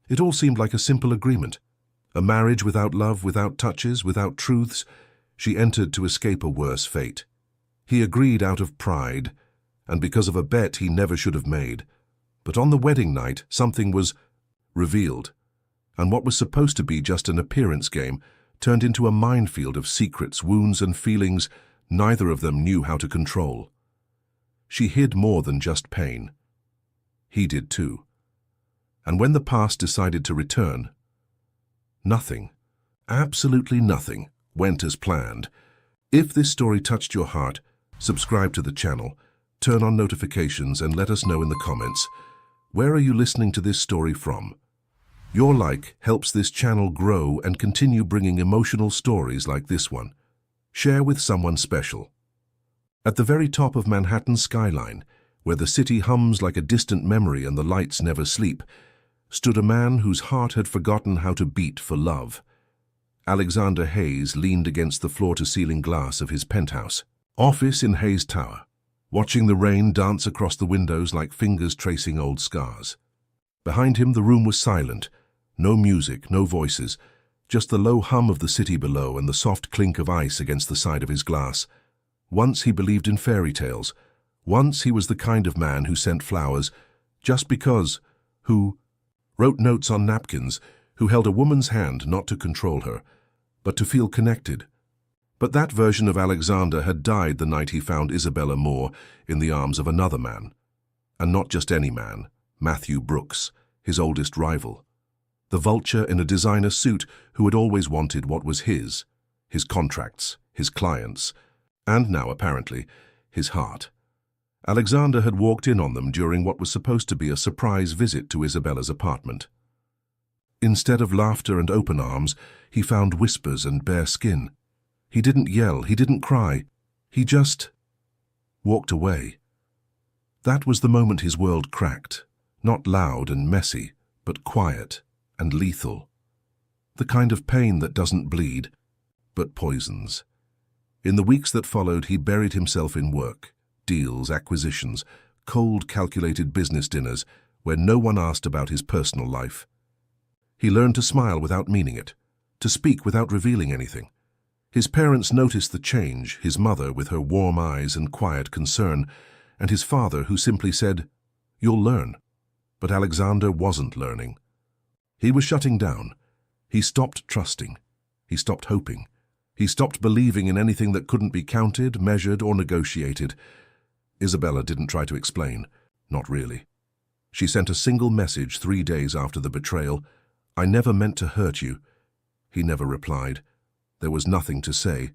It all seemed like a simple agreement. A marriage without love, without touches, without truths. She entered to escape a worse fate. He agreed out of pride, and because of a bet he never should have made. But on the wedding night, something was revealed, and what was supposed to be just an appearance game turned into a minefield of secrets, wounds, and feelings neither of them knew how to control. She hid more than just pain. He did too. And when the past decided to return, nothing, absolutely nothing, went as planned. If this story touched your heart, subscribe to the channel, turn on notifications, and let us know in the comments, where are you listening to this story from? Your like helps this channel grow and continue bringing emotional stories like this one. Share with someone special. At the very top of Manhattan's skyline, where the city hums like a distant memory and the lights never sleep, stood a man whose heart had forgotten how to beat for love. Alexander Hayes leaned against the floor-to-ceiling glass of his penthouse office in Hayes Tower, watching the rain dance across the windows like fingers tracing old scars. Behind him, the room was silent. No music, no voices, just the low hum of the city below and the soft clink of ice against the side of his glass. Once he believed in fairy tales. Once he was the kind of man who sent flowers just because, who wrote notes on napkins, who held a woman's hand not to control her, but to feel connected. But that version of Alexander had died the night he found Isabella Moore in the arms of another man. And not just any man, Matthew Brooks, his oldest rival. The vulture in a designer suit who had always wanted what was his contracts, his clients, and now, apparently, his heart. Alexander had walked in on them during what was supposed to be a surprise visit to Isabella's apartment. Instead of laughter and open arms, he found whispers and bare skin. He didn't yell, he didn't cry, he just walked away. That was the moment his world cracked, not loud and messy, but quiet and lethal. The kind of pain that doesn't bleed, but poisons. In the weeks that followed, he buried himself in work, deals, acquisitions, cold, calculated business dinners where no one asked about his personal life. He learned to smile without meaning it, to speak without revealing anything. His parents noticed the change, his mother with her warm eyes and quiet concern, and his father who simply said, "You'll learn." But Alexander wasn't learning. He was shutting down. He stopped trusting. He stopped hoping. He stopped believing in anything that couldn't be counted, measured, or negotiated. Isabella didn't try to explain. Not really. She sent a single message 3 days after the betrayal. "I never meant to hurt you." He never replied. There was nothing to say.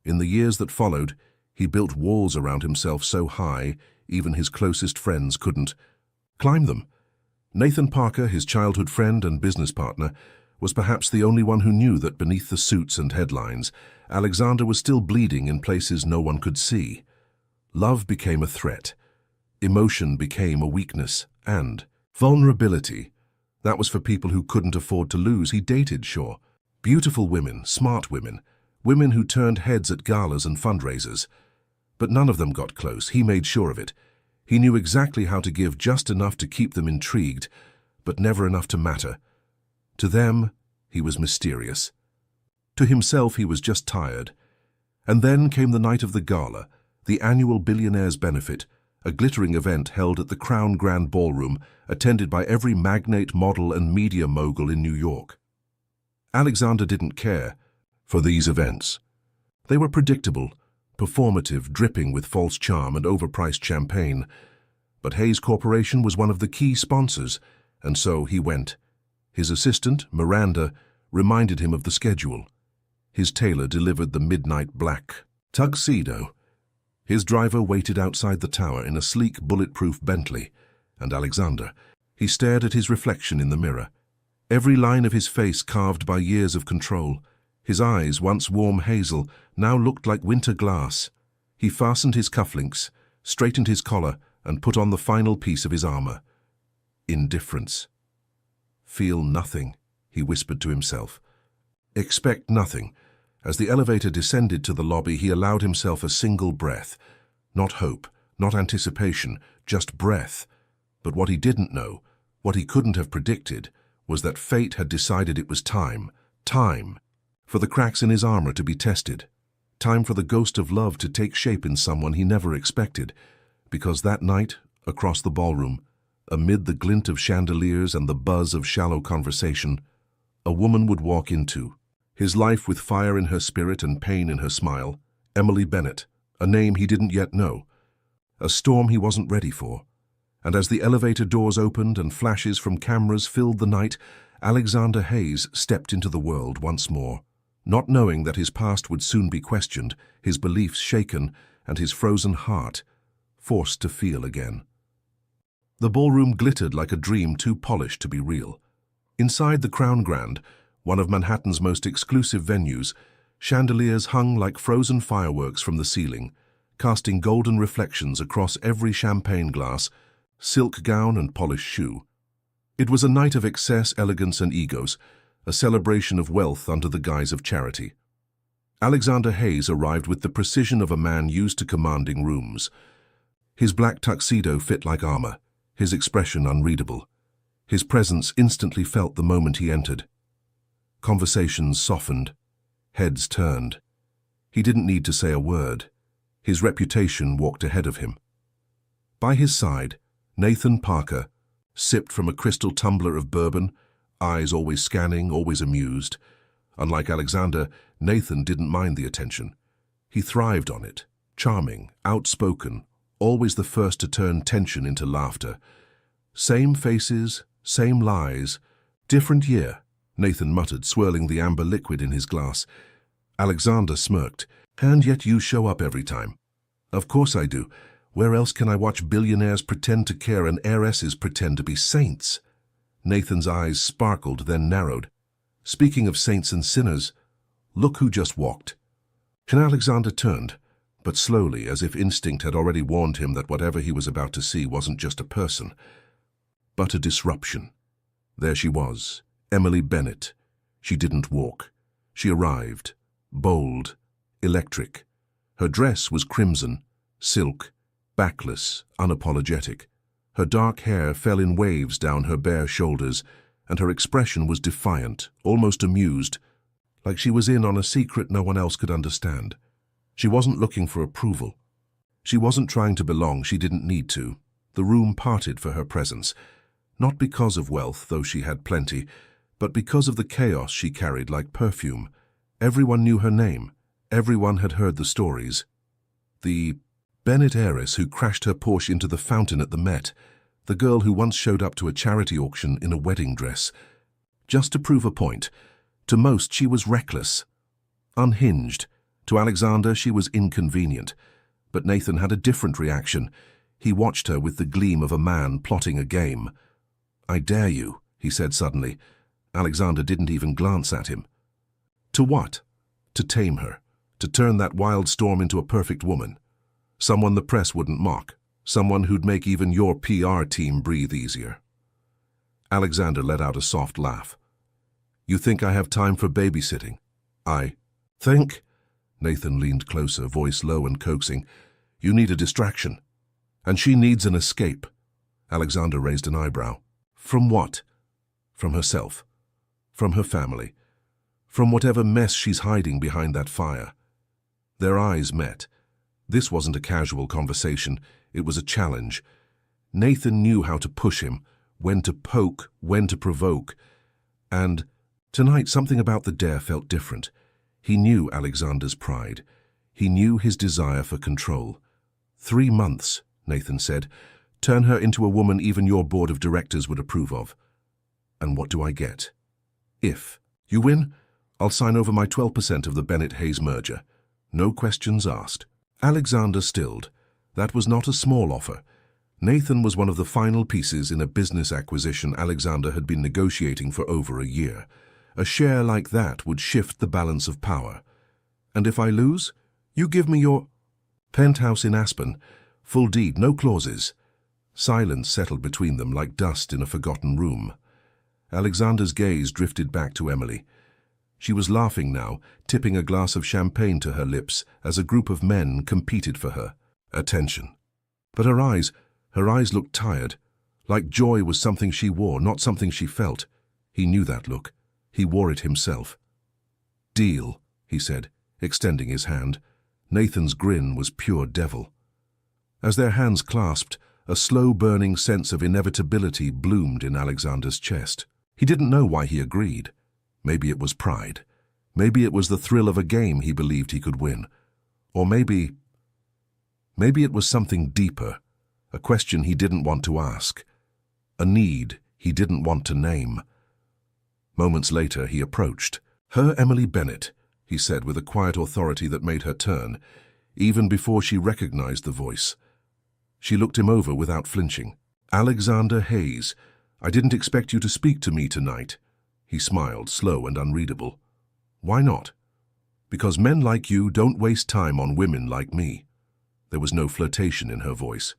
In the years that followed, he built walls around himself so high, even his closest friends couldn't climb them. Nathan Parker, his childhood friend and business partner, was perhaps the only one who knew that beneath the suits and headlines, Alexander was still bleeding in places no one could see. Love became a threat. Emotion became a weakness. And vulnerability. That was for people who couldn't afford to lose. He dated, sure. Beautiful women, smart women, women who turned heads at galas and fundraisers. But none of them got close. He made sure of it. He knew exactly how to give just enough to keep them intrigued, but never enough to matter. To them, he was mysterious. To himself, he was just tired. And then came the night of the gala, the annual Billionaire's benefit, a glittering event held at the Crown Grand Ballroom, attended by every magnate, model, and media mogul in New York. Alexander didn't care for these events. They were predictable, performative, dripping with false charm and overpriced champagne. But Hayes Corporation was one of the key sponsors, and so he went. His assistant, Miranda, reminded him of the schedule. His tailor delivered the midnight black tuxedo. His driver waited outside the tower in a sleek, bulletproof Bentley, and Alexander, he stared at his reflection in the mirror. Every line of his face carved by years of control. His eyes, once warm hazel, now looked like winter glass. He fastened his cufflinks, straightened his collar, and put on the final piece of his armor. Indifference. Feel nothing, he whispered to himself. Expect nothing. As the elevator descended to the lobby, he allowed himself a single breath. Not hope, not anticipation, just breath. But what he didn't know, what he couldn't have predicted, was that fate had decided it was time for the cracks in his armor to be tested, time for the ghost of love to take shape in someone he never expected, because that night, across the ballroom, amid the glint of chandeliers and the buzz of shallow conversation, a woman would walk into, his life with fire in her spirit and pain in her smile, Emily Bennett, a name he didn't yet know, a storm he wasn't ready for. And as the elevator doors opened and flashes from cameras filled the night, Alexander Hayes stepped into the world once more, not knowing that his past would soon be questioned, his beliefs shaken, and his frozen heart forced to feel again. The ballroom glittered like a dream too polished to be real. Inside the Crown Grand, one of Manhattan's most exclusive venues, chandeliers hung like frozen fireworks from the ceiling, casting golden reflections across every champagne glass, silk gown and polished shoe. It was a night of excess, elegance and egos, a celebration of wealth under the guise of charity. Alexander Hayes arrived with the precision of a man used to commanding rooms. His black tuxedo fit like armor, his expression unreadable. His presence instantly felt the moment he entered. Conversations softened, heads turned. He didn't need to say a word. His reputation walked ahead of him. By his side, Nathan Parker sipped from a crystal tumbler of bourbon, eyes always scanning, always amused. Unlike Alexander, Nathan didn't mind the attention. He thrived on it, charming, outspoken, always the first to turn tension into laughter. Same faces, same lies, different year, Nathan muttered, swirling the amber liquid in his glass. Alexander smirked. And yet you show up every time. Of course I do. Where else can I watch billionaires pretend to care and heiresses pretend to be saints? Nathan's eyes sparkled, then narrowed. Speaking of saints and sinners, look who just walked. And Alexander turned, but slowly, as if instinct had already warned him that whatever he was about to see wasn't just a person, but a disruption. There she was, Emily Bennett. She didn't walk. She arrived, bold, electric. Her dress was crimson, silk, backless, unapologetic. Her dark hair fell in waves down her bare shoulders, and her expression was defiant, almost amused, like she was in on a secret no one else could understand. She wasn't looking for approval. She wasn't trying to belong, she didn't need to. The room parted for her presence, not because of wealth, though she had plenty, but because of the chaos she carried like perfume. Everyone knew her name. Everyone had heard the stories. The Bennett heiress who crashed her Porsche into the fountain at the Met, the girl who once showed up to a charity auction in a wedding dress. Just to prove a point, to most she was reckless, unhinged. To Alexander she was inconvenient. But Nathan had a different reaction. He watched her with the gleam of a man plotting a game. "I dare you," he said suddenly. Alexander didn't even glance at him. To what? To tame her, to turn that wild storm into a perfect woman. Someone the press wouldn't mock, someone who'd make even your PR team breathe easier. Alexander let out a soft laugh. "You think I have time for babysitting?" "I think," Nathan leaned closer, voice low and coaxing, "you need a distraction. And she needs an escape." Alexander raised an eyebrow. "From what?" "From herself. From her family. From whatever mess she's hiding behind that fire." Their eyes met. This wasn't a casual conversation, it was a challenge. Nathan knew how to push him, when to poke, when to provoke. And tonight something about the dare felt different. He knew Alexander's pride. He knew his desire for control. 3 months, Nathan said. Turn her into a woman even your board of directors would approve of. And what do I get? If you win, I'll sign over my 12% of the Bennett-Hayes merger. No questions asked. Alexander stilled. That was not a small offer. Nathan was one of the final pieces in a business acquisition Alexander had been negotiating for over a year. A share like that would shift the balance of power. "And if I lose, you give me your penthouse in Aspen, full deed, no clauses." Silence settled between them like dust in a forgotten room. Alexander's gaze drifted back to Emily. She was laughing now, tipping a glass of champagne to her lips as a group of men competed for her attention. But her eyes looked tired, like joy was something she wore, not something she felt. He knew that look. He wore it himself. "Deal," he said, extending his hand. Nathan's grin was pure devil. As their hands clasped, a slow-burning sense of inevitability bloomed in Alexander's chest. He didn't know why he agreed. Maybe it was pride. Maybe it was the thrill of a game he believed he could win. Or maybe it was something deeper, a question he didn't want to ask, a need he didn't want to name. Moments later, he approached. "Her Emily Bennett," he said with a quiet authority that made her turn, even before she recognized the voice. She looked him over without flinching. "Alexander Hayes, I didn't expect you to speak to me tonight." He smiled, slow and unreadable. "Why not?" "Because men like you don't waste time on women like me." There was no flirtation in her voice,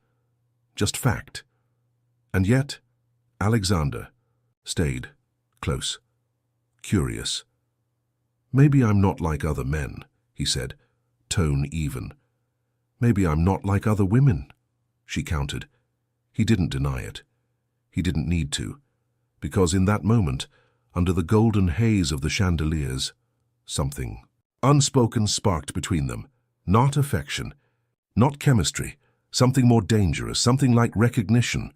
just fact. And yet, Alexander stayed close, curious. "Maybe I'm not like other men," he said, tone even. "Maybe I'm not like other women," she countered. He didn't deny it. He didn't need to, because in that moment, under the golden haze of the chandeliers, something unspoken sparked between them. Not affection, not chemistry, something more dangerous, something like recognition.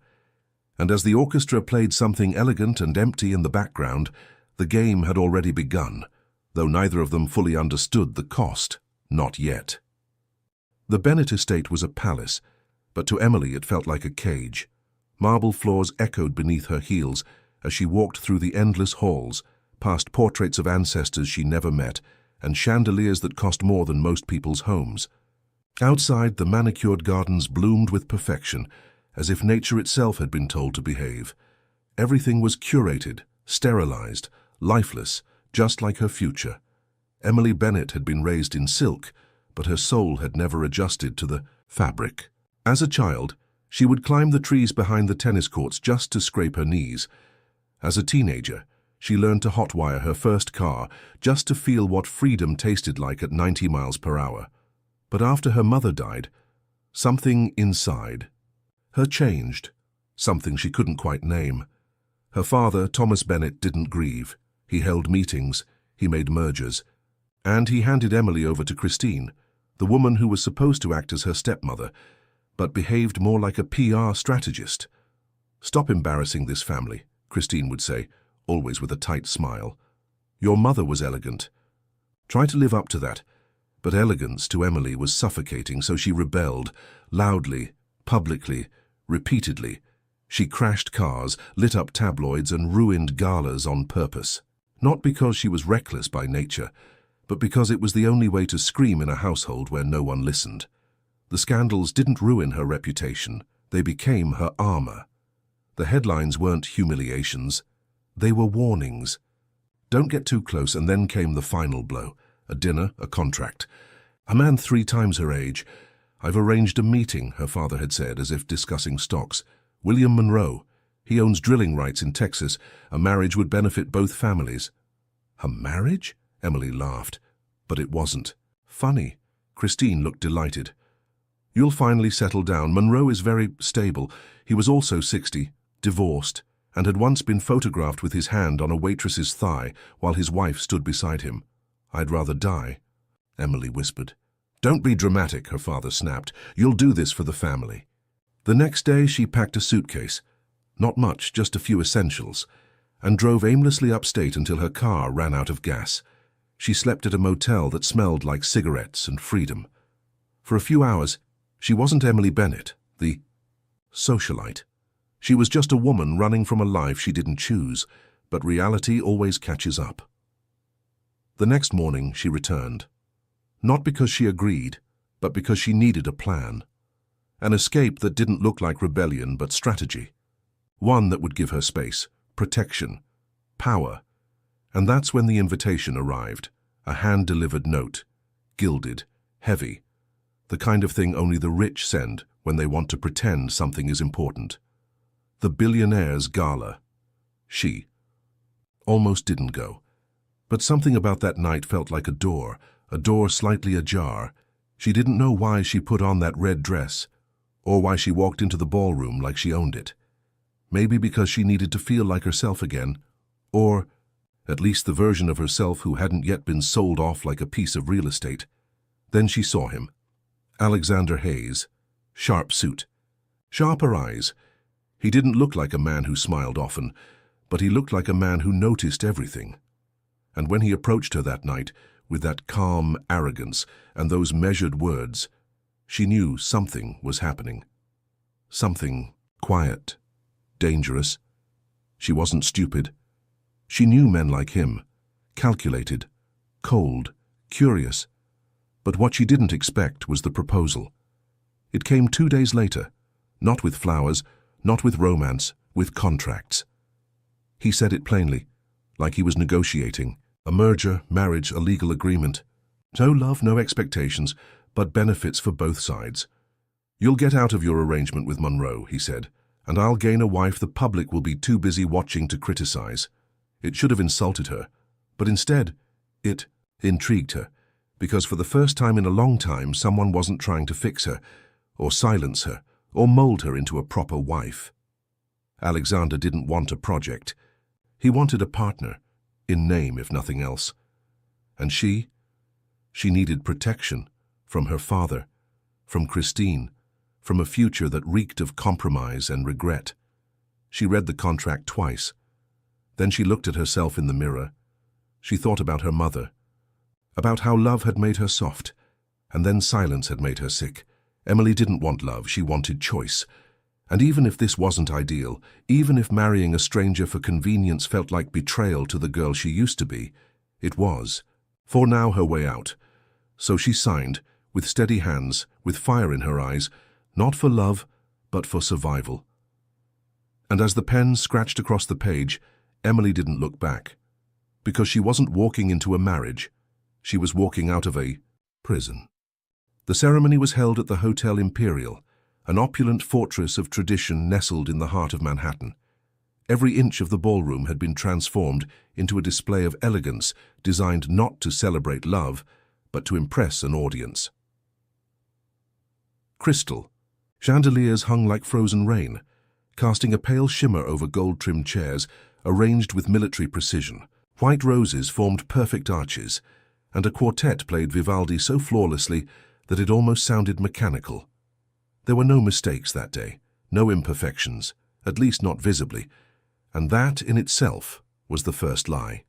And as the orchestra played something elegant and empty in the background, the game had already begun, though neither of them fully understood the cost. Not yet. The Bennett estate was a palace, but to Emily it felt like a cage. Marble floors echoed beneath her heels as she walked through the endless halls, past portraits of ancestors she never met, and chandeliers that cost more than most people's homes. Outside, the manicured gardens bloomed with perfection, as if nature itself had been told to behave. Everything was curated, sterilized, lifeless, just like her future. Emily Bennett had been raised in silk, but her soul had never adjusted to the fabric. As a child, she would climb the trees behind the tennis courts just to scrape her knees. As a teenager, she learned to hotwire her first car just to feel what freedom tasted like at 90 miles per hour. But after her mother died, something inside her changed, something she couldn't quite name. Her father, Thomas Bennett, didn't grieve. He held meetings, he made mergers, and he handed Emily over to Christine, the woman who was supposed to act as her stepmother, but behaved more like a PR strategist. "Stop embarrassing this family," Christine would say, always with a tight smile. "Your mother was elegant. Try to live up to that." But elegance to Emily was suffocating, so she rebelled, loudly, publicly, repeatedly. She crashed cars, lit up tabloids, and ruined galas on purpose. Not because she was reckless by nature, but because it was the only way to scream in a household where no one listened. The scandals didn't ruin her reputation. They became her armor. The headlines weren't humiliations. They were warnings. Don't get too close, and then came the final blow. A dinner, a contract. "A man 3 times her age. I've arranged a meeting," her father had said, as if discussing stocks. "William Monroe. He owns drilling rights in Texas. A marriage would benefit both families." "A marriage?" Emily laughed. But it wasn't. "Funny." Christine looked delighted. "You'll finally settle down. Monroe is very stable. He was also 60, divorced, and had once been photographed with his hand on a waitress's thigh while his wife stood beside him. I'd rather die," Emily whispered. "Don't be dramatic," her father snapped. "You'll do this for the family." The next day she packed a suitcase, not much, just a few essentials, and drove aimlessly upstate until her car ran out of gas. She slept at a motel that smelled like cigarettes and freedom. For a few hours, she wasn't Emily Bennett, the socialite. She was just a woman running from a life she didn't choose, but reality always catches up. The next morning she returned. Not because she agreed, but because she needed a plan. An escape that didn't look like rebellion, but strategy. One that would give her space, protection, power. And that's when the invitation arrived, a hand-delivered note, gilded, heavy, the kind of thing only the rich send when they want to pretend something is important. The Billionaire's gala. She almost didn't go. But something about that night felt like a door slightly ajar. She didn't know why she put on that red dress, or why she walked into the ballroom like she owned it. Maybe because she needed to feel like herself again, Or, at least the version of herself who hadn't yet been sold off like a piece of real estate. Then she saw him. Alexander Hayes. Sharp suit. Sharper eyes. He didn't look like a man who smiled often, but he looked like a man who noticed everything. And when he approached her that night, with that calm arrogance and those measured words, she knew something was happening. Something quiet, dangerous. She wasn't stupid. She knew men like him, calculated, cold, curious. But what she didn't expect was the proposal. It came 2 days later, not with flowers, not with romance, with contracts. He said it plainly, like he was negotiating. A merger, marriage, a legal agreement. No love, no expectations, but benefits for both sides. You'll get out of your arrangement with Monroe, he said, and I'll gain a wife the public will be too busy watching to criticize. It should have insulted her, but instead, it intrigued her, because for the first time in a long time someone wasn't trying to fix her, or silence her, or mold her into a proper wife. Alexander didn't want a project. He wanted a partner, in name if nothing else. And she needed protection from her father, from Christine, from a future that reeked of compromise and regret. She read the contract twice. Then she looked at herself in the mirror. She thought about her mother, about how love had made her soft, and then silence had made her sick. Emily didn't want love, she wanted choice. And even if this wasn't ideal, even if marrying a stranger for convenience felt like betrayal to the girl she used to be, it was, for now, her way out. So she signed, with steady hands, with fire in her eyes, not for love, but for survival. And as the pen scratched across the page, Emily didn't look back. Because she wasn't walking into a marriage, she was walking out of a prison. The ceremony was held at the Hotel Imperial, an opulent fortress of tradition nestled in the heart of Manhattan. Every inch of the ballroom had been transformed into a display of elegance designed not to celebrate love, but to impress an audience. Crystal. Chandeliers hung like frozen rain, casting a pale shimmer over gold-trimmed chairs arranged with military precision. White roses formed perfect arches, and a quartet played Vivaldi so flawlessly that it almost sounded mechanical. There were no mistakes that day, no imperfections, at least not visibly, and that in itself was the first lie.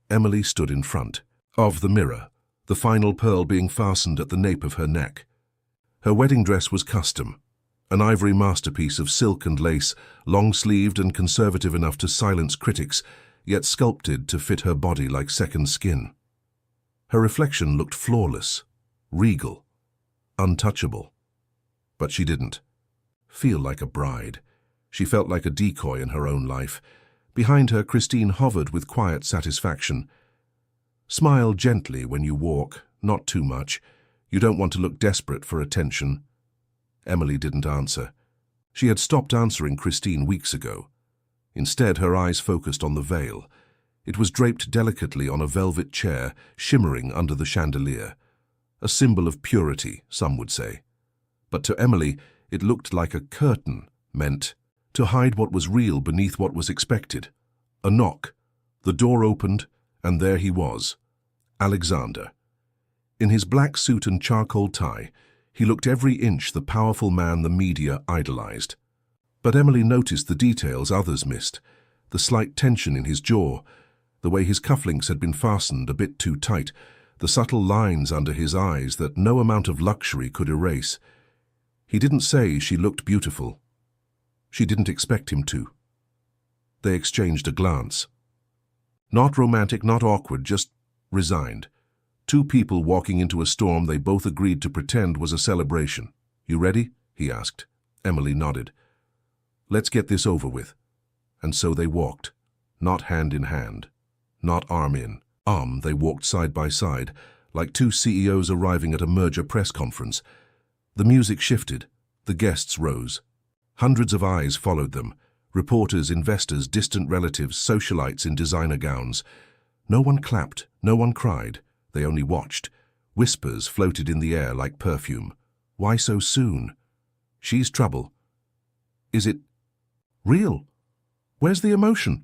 Emily stood in front of the mirror, the final pearl being fastened at the nape of her neck. Her wedding dress was custom, an ivory masterpiece of silk and lace, long-sleeved and conservative enough to silence critics, yet sculpted to fit her body like second skin. Her reflection looked flawless, regal, untouchable. But she didn't feel like a bride. She felt like a decoy in her own life. Behind her, Christine hovered with quiet satisfaction. Smile gently when you walk, not too much. You don't want to look desperate for attention. Emily didn't answer. She had stopped answering Christine weeks ago. Instead, her eyes focused on the veil. It was draped delicately on a velvet chair, shimmering under the chandelier. A symbol of purity, some would say. But to Emily, it looked like a curtain, meant to hide what was real beneath what was expected. A knock. The door opened, and there he was, Alexander. In his black suit and charcoal tie, he looked every inch the powerful man the media idolized. But Emily noticed the details others missed, the slight tension in his jaw, the way his cufflinks had been fastened a bit too tight, the subtle lines under his eyes that no amount of luxury could erase. He didn't say she looked beautiful. She didn't expect him to. They exchanged a glance. Not romantic, not awkward, just resigned. Two people walking into a storm they both agreed to pretend was a celebration. "You ready?" he asked. Emily nodded. "Let's get this over with." And so they walked, not hand in hand, not arm in arm. They walked side by side, like two CEOs arriving at a merger press conference. The music shifted. The guests rose. Hundreds of eyes followed them. Reporters, investors, distant relatives, socialites in designer gowns. No one clapped, no one cried. They only watched. Whispers floated in the air like perfume. Why so soon? She's trouble. Is it real? Where's the emotion?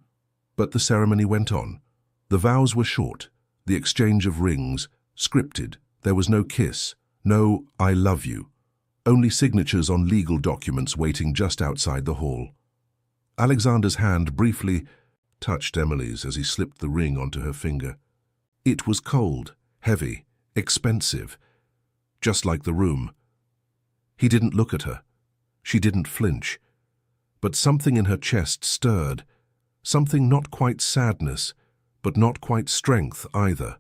But the ceremony went on. The vows were short, the exchange of rings, scripted. There was no kiss, no "I love you." Only signatures on legal documents waiting just outside the hall. Alexander's hand briefly touched Emily's as he slipped the ring onto her finger. It was cold, heavy, expensive, just like the room. He didn't look at her. She didn't flinch. But something in her chest stirred, something not quite sadness, but not quite strength either.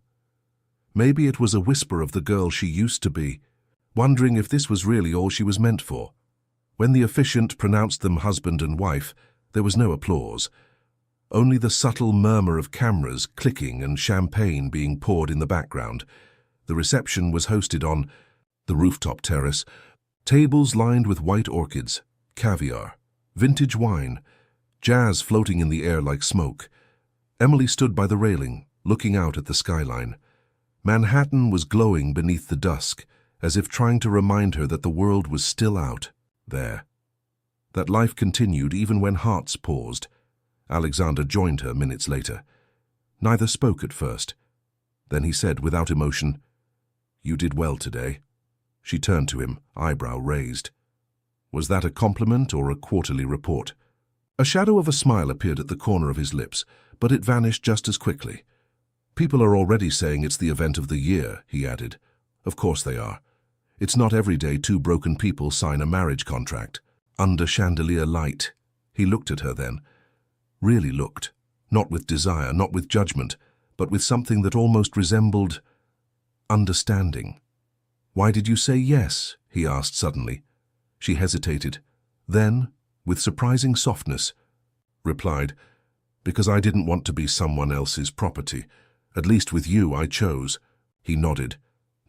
Maybe it was a whisper of the girl she used to be, wondering if this was really all she was meant for. When the officiant pronounced them husband and wife, there was no applause. Only the subtle murmur of cameras clicking and champagne being poured in the background. The reception was hosted on the rooftop terrace, tables lined with white orchids, caviar, vintage wine, jazz floating in the air like smoke. Emily stood by the railing, looking out at the skyline. Manhattan was glowing beneath the dusk, as if trying to remind her that the world was still out there. That life continued even when hearts paused. Alexander joined her minutes later. Neither spoke at first. Then he said without emotion, "You did well today." She turned to him, eyebrow raised. Was that a compliment or a quarterly report? A shadow of a smile appeared at the corner of his lips, but it vanished just as quickly. "People are already saying it's the event of the year," he added. "Of course they are. It's not every day two broken people sign a marriage contract. Under chandelier light." He looked at her then. Really looked. Not with desire, not with judgment, but with something that almost resembled understanding. "Why did you say yes?" he asked suddenly. She hesitated. Then, with surprising softness, replied, "Because I didn't want to be someone else's property. At least with you I chose." He nodded.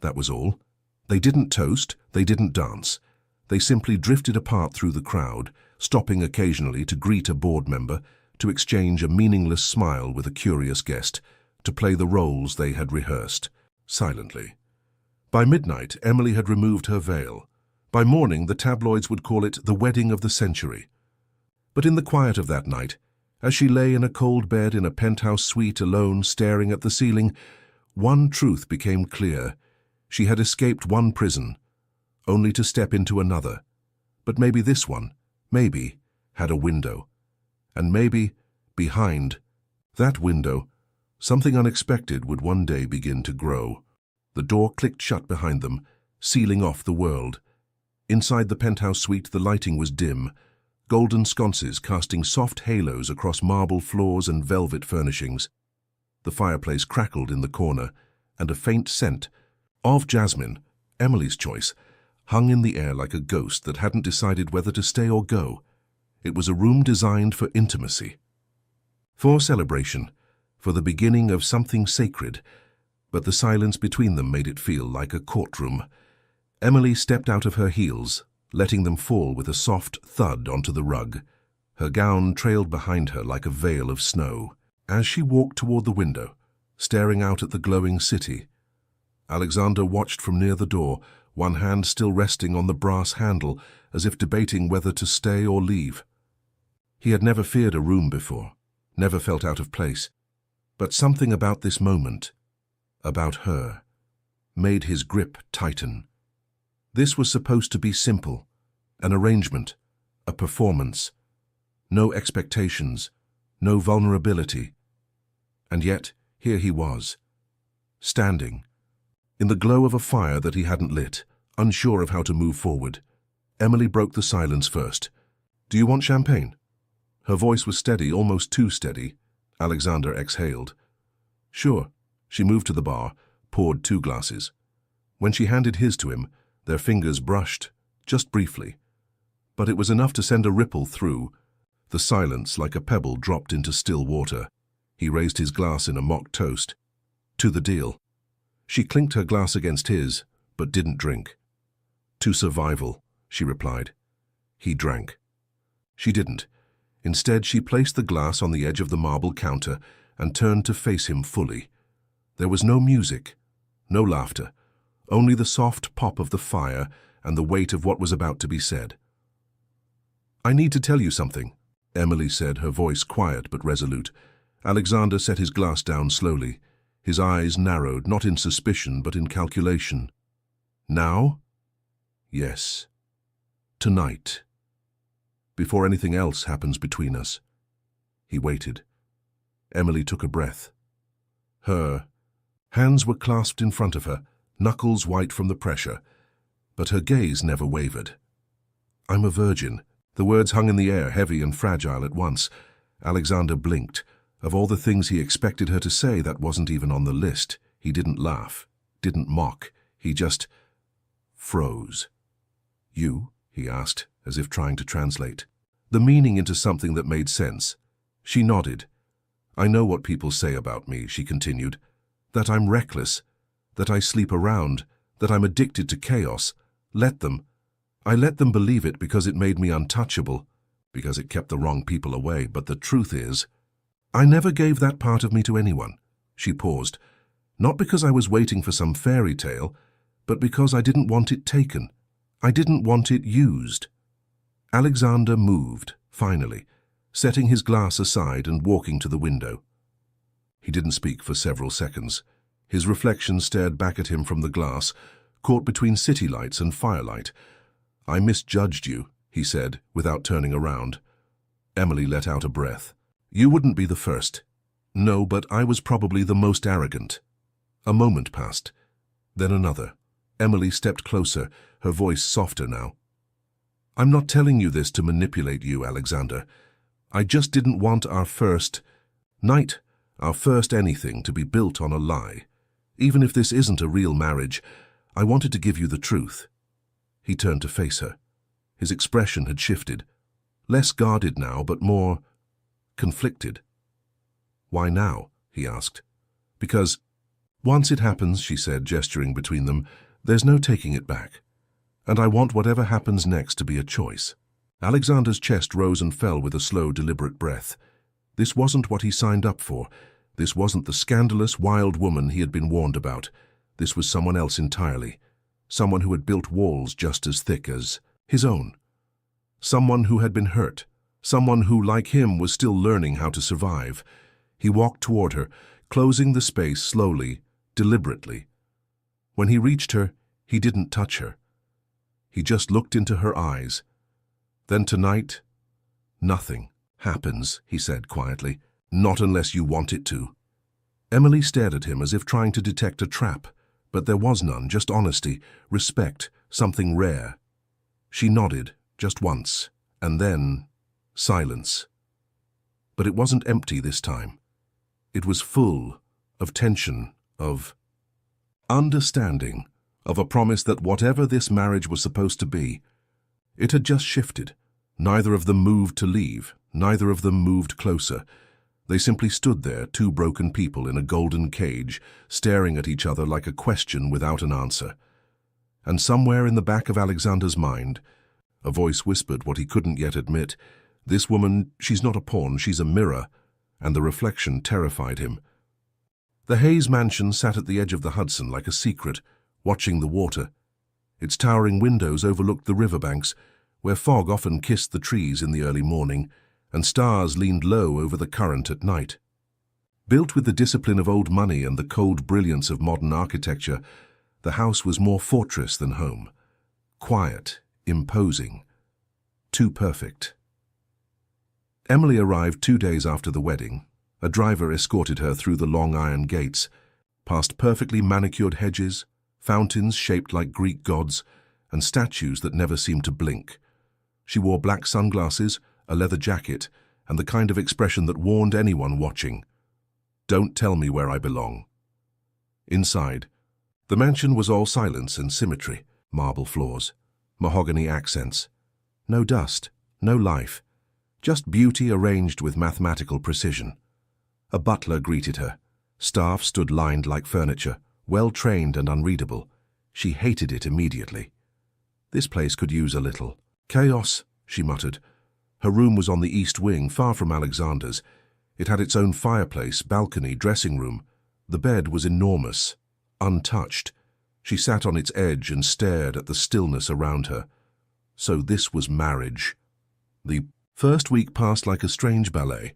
That was all. They didn't toast, they didn't dance. They simply drifted apart through the crowd, stopping occasionally to greet a board member, to exchange a meaningless smile with a curious guest, to play the roles they had rehearsed, silently. By midnight, Emily had removed her veil. By morning, the tabloids would call it the wedding of the century. But in the quiet of that night, as she lay in a cold bed in a penthouse suite alone staring at the ceiling, one truth became clear. She had escaped one prison, only to step into another. But maybe this one, maybe, had a window. And maybe, behind that window, something unexpected would one day begin to grow. The door clicked shut behind them, sealing off the world. Inside the penthouse suite, the lighting was dim, golden sconces casting soft halos across marble floors and velvet furnishings. The fireplace crackled in the corner, and a faint scent of jasmine, Emily's choice, hung in the air like a ghost that hadn't decided whether to stay or go. It was a room designed for intimacy, for celebration, for the beginning of something sacred, but the silence between them made it feel like a courtroom. Emily stepped out of her heels, letting them fall with a soft thud onto the rug. Her gown trailed behind her like a veil of snow. As she walked toward the window, staring out at the glowing city, Alexander watched from near the door, one hand still resting on the brass handle, as if debating whether to stay or leave. He had never feared a room before, never felt out of place. But something about this moment, about her, made his grip tighten. This was supposed to be simple, an arrangement, a performance. No expectations, no vulnerability. And yet, here he was, standing, in the glow of a fire that he hadn't lit, unsure of how to move forward. Emily broke the silence first. "Do you want champagne?" Her voice was steady, almost too steady. Alexander exhaled. "Sure." She moved to the bar, poured 2 glasses. When she handed his to him, their fingers brushed, just briefly. But it was enough to send a ripple through. The silence, like a pebble, dropped into still water. He raised his glass in a mock toast. "To the deal." She clinked her glass against his, but didn't drink. "To survival," she replied. He drank. She didn't. Instead, she placed the glass on the edge of the marble counter and turned to face him fully. There was no music, no laughter, only the soft pop of the fire and the weight of what was about to be said. "I need to tell you something," Emily said, her voice quiet but resolute. Alexander set his glass down slowly. His eyes narrowed, not in suspicion, but in calculation. Now? Yes. Tonight. Before anything else happens between us. He waited. Emily took a breath. Her hands were clasped in front of her, knuckles white from the pressure, but her gaze never wavered. I'm a virgin. The words hung in the air, heavy and fragile at once. Alexander blinked. Of all the things he expected her to say, that wasn't even on the list. He didn't laugh, didn't mock. He just froze. You? He asked, as if trying to translate the meaning into something that made sense. She nodded. I know what people say about me, she continued. That I'm reckless, that I sleep around, that I'm addicted to chaos. Let them. I let them believe it because it made me untouchable, because it kept the wrong people away. But the truth is, I never gave that part of me to anyone. She paused. Not because I was waiting for some fairy tale, but because I didn't want it taken. I didn't want it used. Alexander moved, finally, setting his glass aside and walking to the window. He didn't speak for several seconds. His reflection stared back at him from the glass, caught between city lights and firelight. I misjudged you, he said, without turning around. Emily let out a breath. You wouldn't be the first. No, but I was probably the most arrogant. A moment passed, then another. Emily stepped closer, her voice softer now. I'm not telling you this to manipulate you, Alexander. I just didn't want our first night, our first anything, to be built on a lie. Even if this isn't a real marriage, I wanted to give you the truth. He turned to face her. His expression had shifted. Less guarded now, but more conflicted. Why now? He asked. Because once it happens, she said, gesturing between them, there's no taking it back. And I want whatever happens next to be a choice. Alexander's chest rose and fell with a slow, deliberate breath. This wasn't what he signed up for. This wasn't the scandalous, wild woman he had been warned about. This was someone else entirely. Someone who had built walls just as thick as his own. Someone who had been hurt. Someone who, like him, was still learning how to survive. He walked toward her, closing the space slowly, deliberately. When he reached her, he didn't touch her. He just looked into her eyes. Then tonight, nothing happens, he said quietly. Not unless you want it to. Emily stared at him as if trying to detect a trap, but there was none, just honesty, respect, something rare. She nodded, just once, and then silence. But it wasn't empty this time. It was full of tension, of understanding, of a promise that whatever this marriage was supposed to be, it had just shifted. Neither of them moved to leave, neither of them moved closer. They simply stood there, two broken people in a golden cage, staring at each other like a question without an answer. And somewhere in the back of Alexander's mind, a voice whispered what he couldn't yet admit. This woman, she's not a pawn, she's a mirror, and the reflection terrified him. The Hayes mansion sat at the edge of the Hudson like a secret, watching the water. Its towering windows overlooked the riverbanks, where fog often kissed the trees in the early morning, and stars leaned low over the current at night. Built with the discipline of old money and the cold brilliance of modern architecture, the house was more fortress than home. Quiet, imposing, too perfect. Emily arrived 2 days after the wedding. A driver escorted her through the long iron gates, past perfectly manicured hedges, fountains shaped like Greek gods, and statues that never seemed to blink. She wore black sunglasses, a leather jacket, and the kind of expression that warned anyone watching. Don't tell me where I belong. Inside, the mansion was all silence and symmetry, marble floors, mahogany accents. No dust, no life, just beauty arranged with mathematical precision. A butler greeted her. Staff stood lined like furniture, well-trained and unreadable. She hated it immediately. This place could use a little chaos, she muttered. Her room was on the east wing, far from Alexander's. It had its own fireplace, balcony, dressing room. The bed was enormous, untouched. She sat on its edge and stared at the stillness around her. So this was marriage. The first week passed like a strange ballet.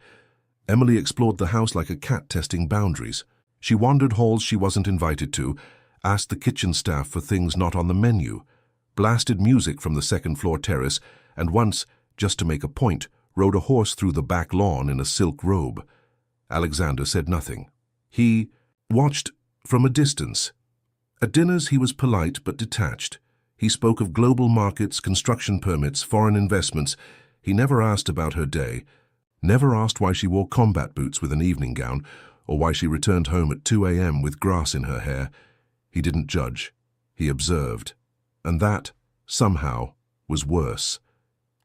Emily explored the house like a cat testing boundaries. She wandered halls she wasn't invited to, asked the kitchen staff for things not on the menu, blasted music from the second-floor terrace, and once, just to make a point, rode a horse through the back lawn in a silk robe. Alexander said nothing. He watched from a distance. At dinners he was polite but detached. He spoke of global markets, construction permits, foreign investments. He never asked about her day, never asked why she wore combat boots with an evening gown, or why she returned home at 2 a.m. with grass in her hair. He didn't judge. He observed. And that, somehow, was worse,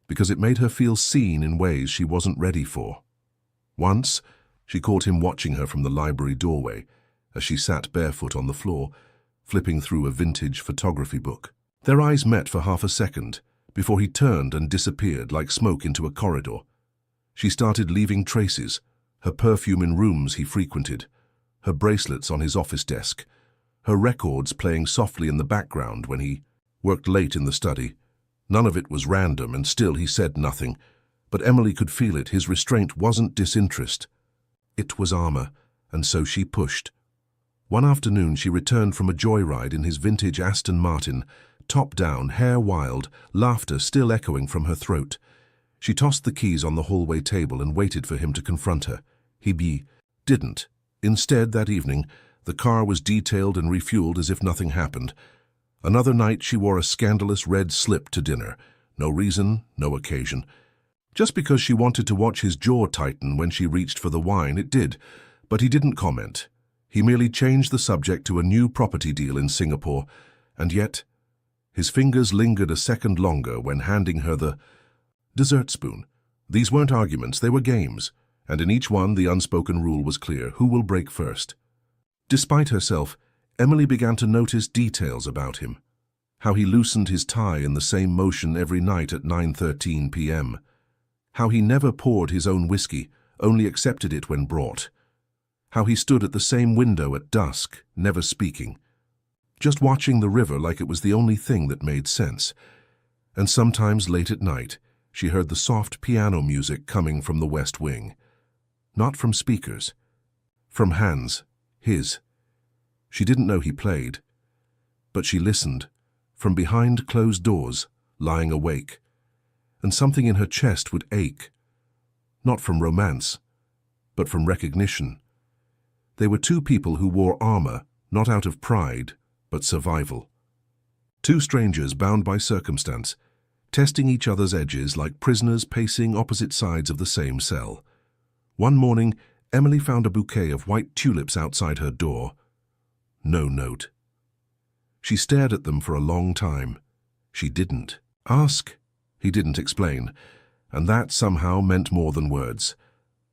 because it made her feel seen in ways she wasn't ready for. Once, she caught him watching her from the library doorway as she sat barefoot on the floor, flipping through a vintage photography book. Their eyes met for half a second before he turned and disappeared like smoke into a corridor. She started leaving traces, her perfume in rooms he frequented, her bracelets on his office desk, her records playing softly in the background when he worked late in the study. None of it was random, and still he said nothing. But Emily could feel it. His restraint wasn't disinterest. It was armor, and so she pushed. One afternoon she returned from a joyride in his vintage Aston Martin, top down, hair wild, laughter still echoing from her throat. She tossed the keys on the hallway table and waited for him to confront her. He didn't. Instead, that evening, the car was detailed and refueled as if nothing happened. Another night she wore a scandalous red slip to dinner. No reason, no occasion. Just because she wanted to watch his jaw tighten when she reached for the wine, it did. But he didn't comment. He merely changed the subject to a new property deal in Singapore. And yet, his fingers lingered a second longer when handing her the dessert spoon. These weren't arguments, they were games. And in each one the unspoken rule was clear: who will break first? Despite herself, Emily began to notice details about him. How he loosened his tie in the same motion every night at 9:13 p.m. How he never poured his own whiskey, only accepted it when brought. How he stood at the same window at dusk, never speaking, just watching the river like it was the only thing that made sense. And sometimes late at night, she heard the soft piano music coming from the West Wing. Not from speakers, from hands, his. She didn't know he played, but she listened, from behind closed doors, lying awake, and something in her chest would ache, not from romance, but from recognition. They were two people who wore armor, not out of pride, but survival. Two strangers bound by circumstance, testing each other's edges like prisoners pacing opposite sides of the same cell. One morning, Emily found a bouquet of white tulips outside her door. No note. She stared at them for a long time. She didn't ask. He didn't explain, and that somehow meant more than words.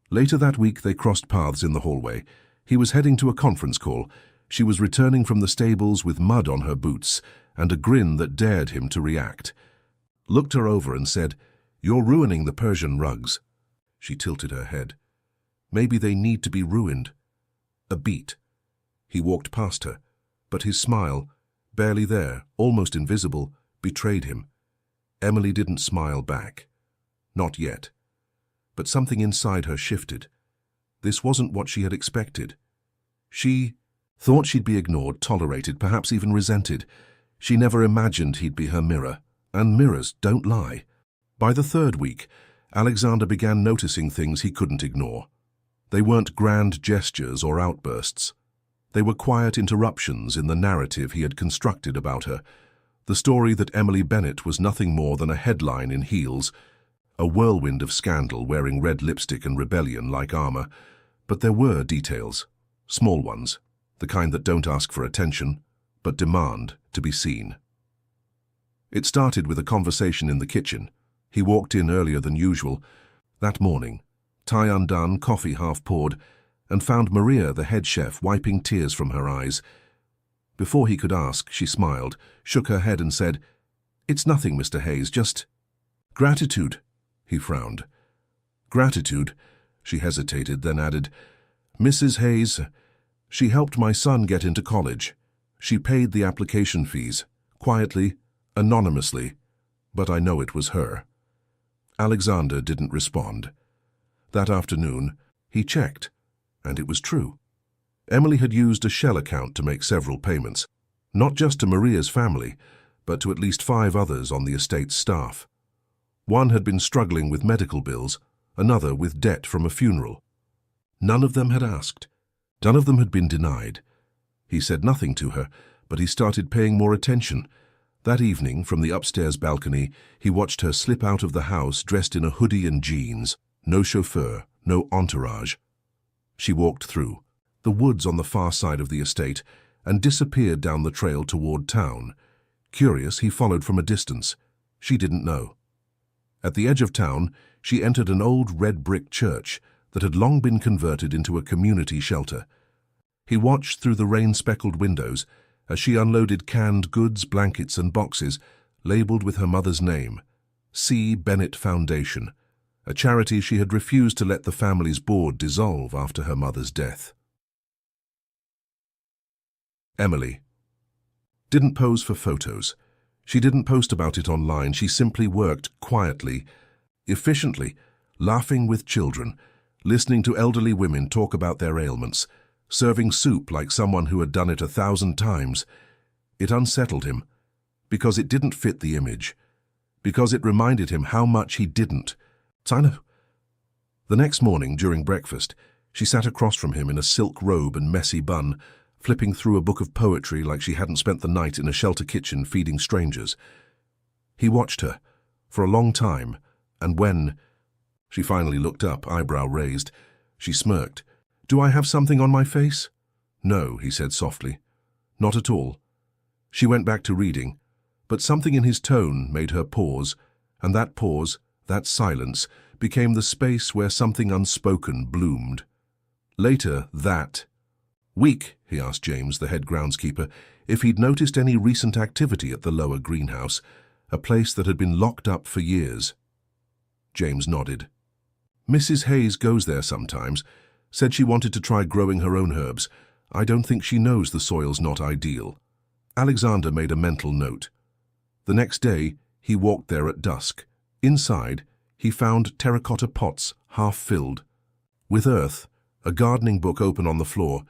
Later that week they crossed paths in the hallway. He was heading to a conference call. She was returning from the stables with mud on her boots and a grin that dared him to react. Looked her over and said, "You're ruining the Persian rugs." She tilted her head. Maybe they need to be ruined. A beat. He walked past her, but his smile, barely there, almost invisible, betrayed him. Emily didn't smile back. Not yet. But something inside her shifted. This wasn't what she had expected. She thought she'd be ignored, tolerated, perhaps even resented. She never imagined he'd be her mirror. And mirrors don't lie. By the third week, Alexander began noticing things he couldn't ignore. They weren't grand gestures or outbursts. They were quiet interruptions in the narrative he had constructed about her. The story that Emily Bennett was nothing more than a headline in heels, a whirlwind of scandal wearing red lipstick and rebellion like armor. But there were details, small ones, the kind that don't ask for attention, but demand to be seen. It started with a conversation in the kitchen. He walked in earlier than usual. That morning, tie undone, coffee half poured, and found Maria, the head chef, wiping tears from her eyes. Before he could ask, she smiled, shook her head and said, "It's nothing, Mr. Hayes, just gratitude." He frowned. "Gratitude?" She hesitated, then added, "Mrs. Hayes, she helped my son get into college. She paid the application fees, quietly, anonymously, but I know it was her." Alexander didn't respond. That afternoon, He checked, and it was true. Emily had used a shell account to make several payments, not just to Maria's family, but to at least 5 others on the estate's staff. One had been struggling with medical bills, another with debt from a funeral. None of them had asked. None of them had been denied. He said nothing to her, but he started paying more attention. That evening, from the upstairs balcony, he watched her slip out of the house dressed in a hoodie and jeans. No chauffeur, no entourage. She walked through the woods on the far side of the estate and disappeared down the trail toward town. Curious, he followed from a distance. She didn't know. At the edge of town, she entered an old red brick church that had long been converted into a community shelter. He watched through the rain-speckled windows as she unloaded canned goods, blankets, and boxes labeled with her mother's name, C. Bennett Foundation, a charity she had refused to let the family's board dissolve after her mother's death. Emily didn't pose for photos. She didn't post about it online. She simply worked quietly, efficiently, laughing with children, listening to elderly women talk about their ailments, serving soup like someone who had done it 1,000 times. It unsettled him, because it didn't fit the image, because it reminded him how much he didn't. The next morning, during breakfast, she sat across from him in a silk robe and messy bun, flipping through a book of poetry like she hadn't spent the night in a shelter kitchen feeding strangers. He watched her for a long time, and when she finally looked up, eyebrow raised, she smirked. "Do I have something on my face?" "No," he said softly. "Not at all." She went back to reading, but something in his tone made her pause, and that pause, that silence, became the space where something unspoken bloomed. Later, that week, he asked James, the head groundskeeper, if he'd noticed any recent activity at the lower greenhouse, a place that had been locked up for years. James nodded. "Mrs. Hayes goes there sometimes. Said she wanted to try growing her own herbs. I don't think she knows the soil's not ideal." Alexander made a mental note. The next day, he walked there at dusk. Inside, he found terracotta pots, half-filled, with earth, a gardening book open on the floor,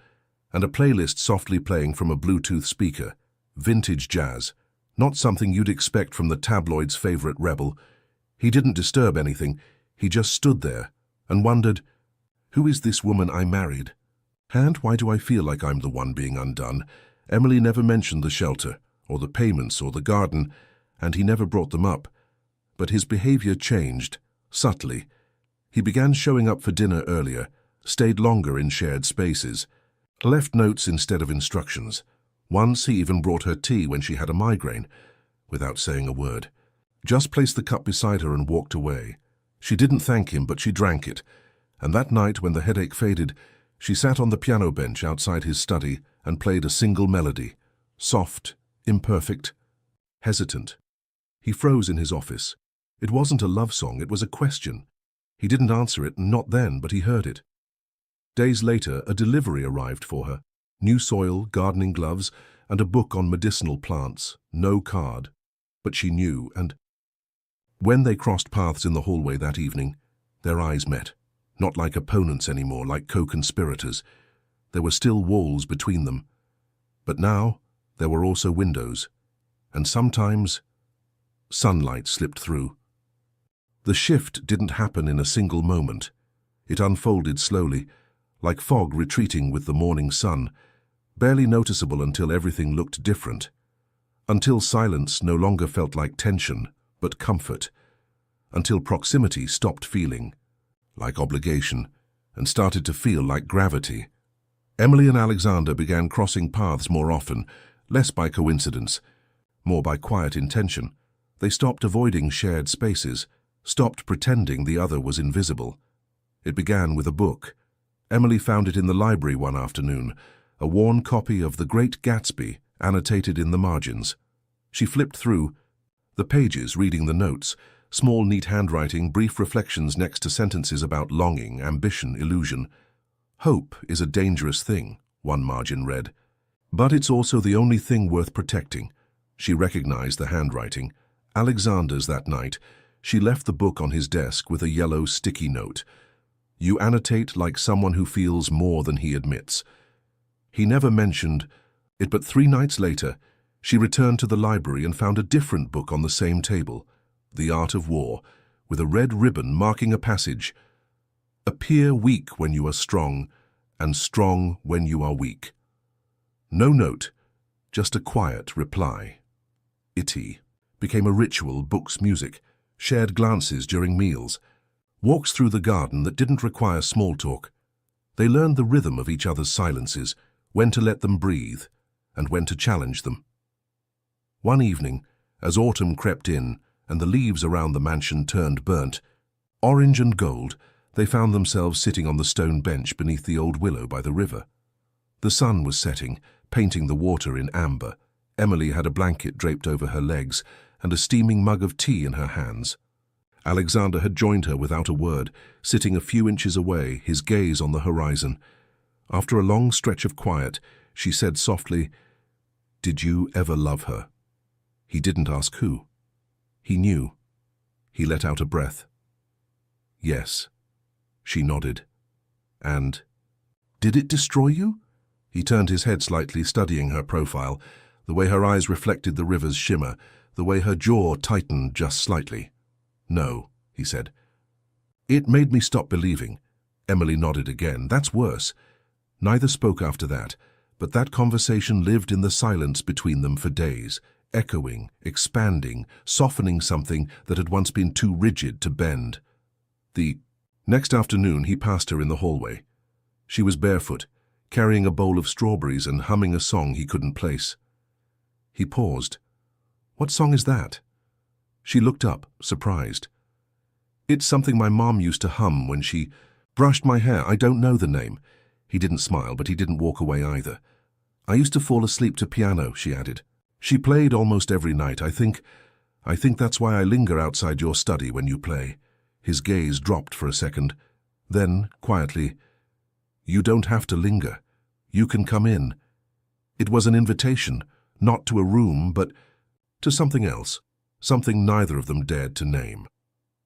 and a playlist softly playing from a Bluetooth speaker. Vintage jazz, not something you'd expect from the tabloid's favorite rebel. He didn't disturb anything. He just stood there and wondered, who is this woman I married? And why do I feel like I'm the one being undone? Emily never mentioned the shelter, or the payments, or the garden, and he never brought them up. But his behavior changed, subtly. He began showing up for dinner earlier, stayed longer in shared spaces, left notes instead of instructions. Once he even brought her tea when she had a migraine, without saying a word. Just placed the cup beside her and walked away. She didn't thank him, but she drank it. And that night, when the headache faded, she sat on the piano bench outside his study and played a single melody, soft, imperfect, hesitant. He froze in his office. It wasn't a love song, it was a question. He didn't answer it, not then, but he heard it. Days later, a delivery arrived for her. New soil, gardening gloves, and a book on medicinal plants. No card. But she knew, and when they crossed paths in the hallway that evening, their eyes met. Not like opponents anymore, like co-conspirators. There were still walls between them. But now, there were also windows. And sometimes, sunlight slipped through. The shift didn't happen in a single moment. It unfolded slowly, like fog retreating with the morning sun, barely noticeable until everything looked different. Until silence no longer felt like tension, but comfort. Until proximity stopped feeling like obligation, and started to feel like gravity. Emily and Alexander began crossing paths more often, less by coincidence, more by quiet intention. They stopped avoiding shared spaces, stopped pretending the other was invisible. It began with a book. Emily found it in the library one afternoon, a worn copy of The Great Gatsby, annotated in the margins. She flipped through the pages, reading the notes, small, neat handwriting, brief reflections next to sentences about longing, ambition, illusion. "Hope is a dangerous thing," one margin read. "But it's also the only thing worth protecting." She recognized the handwriting. Alexander's that night. She left the book on his desk with a yellow sticky note. You annotate like someone who feels more than he admits. He never mentioned it, but 3 nights later, she returned to the library and found a different book on the same table, The Art of War, with a red ribbon marking a passage. Appear weak when you are strong, and strong when you are weak. No note, just a quiet reply. Itty became a ritual, books, music, shared glances during meals, walks through the garden that didn't require small talk. They learned the rhythm of each other's silences, when to let them breathe, and when to challenge them. One evening, as autumn crept in and the leaves around the mansion turned burnt, orange and gold, they found themselves sitting on the stone bench beneath the old willow by the river. The sun was setting, painting the water in amber. Emily had a blanket draped over her legs and a steaming mug of tea in her hands. Alexander had joined her without a word, sitting a few inches away, his gaze on the horizon. After a long stretch of quiet, she said softly, "Did you ever love her?" He didn't ask who. He knew. He let out a breath. "Yes." She nodded. "And did it destroy you?" He turned his head slightly, studying her profile, the way her eyes reflected the river's shimmer, the way her jaw tightened just slightly. "No," he said. "It made me stop believing." Emily nodded again. "That's worse." Neither spoke after that, but that conversation lived in the silence between them for days, echoing, expanding, softening something that had once been too rigid to bend. The next afternoon he passed her in the hallway. She was barefoot, carrying a bowl of strawberries and humming a song he couldn't place. He paused. "What song is that?" She looked up, surprised. "It's something my mom used to hum when she brushed my hair. I don't know the name." He didn't smile, but he didn't walk away either. "I used to fall asleep to piano," she added. "She played almost every night. I think that's why I linger outside your study when you play." His gaze dropped for a second. Then, quietly, "You don't have to linger. You can come in." It was an invitation, not to a room, but to something else, something neither of them dared to name.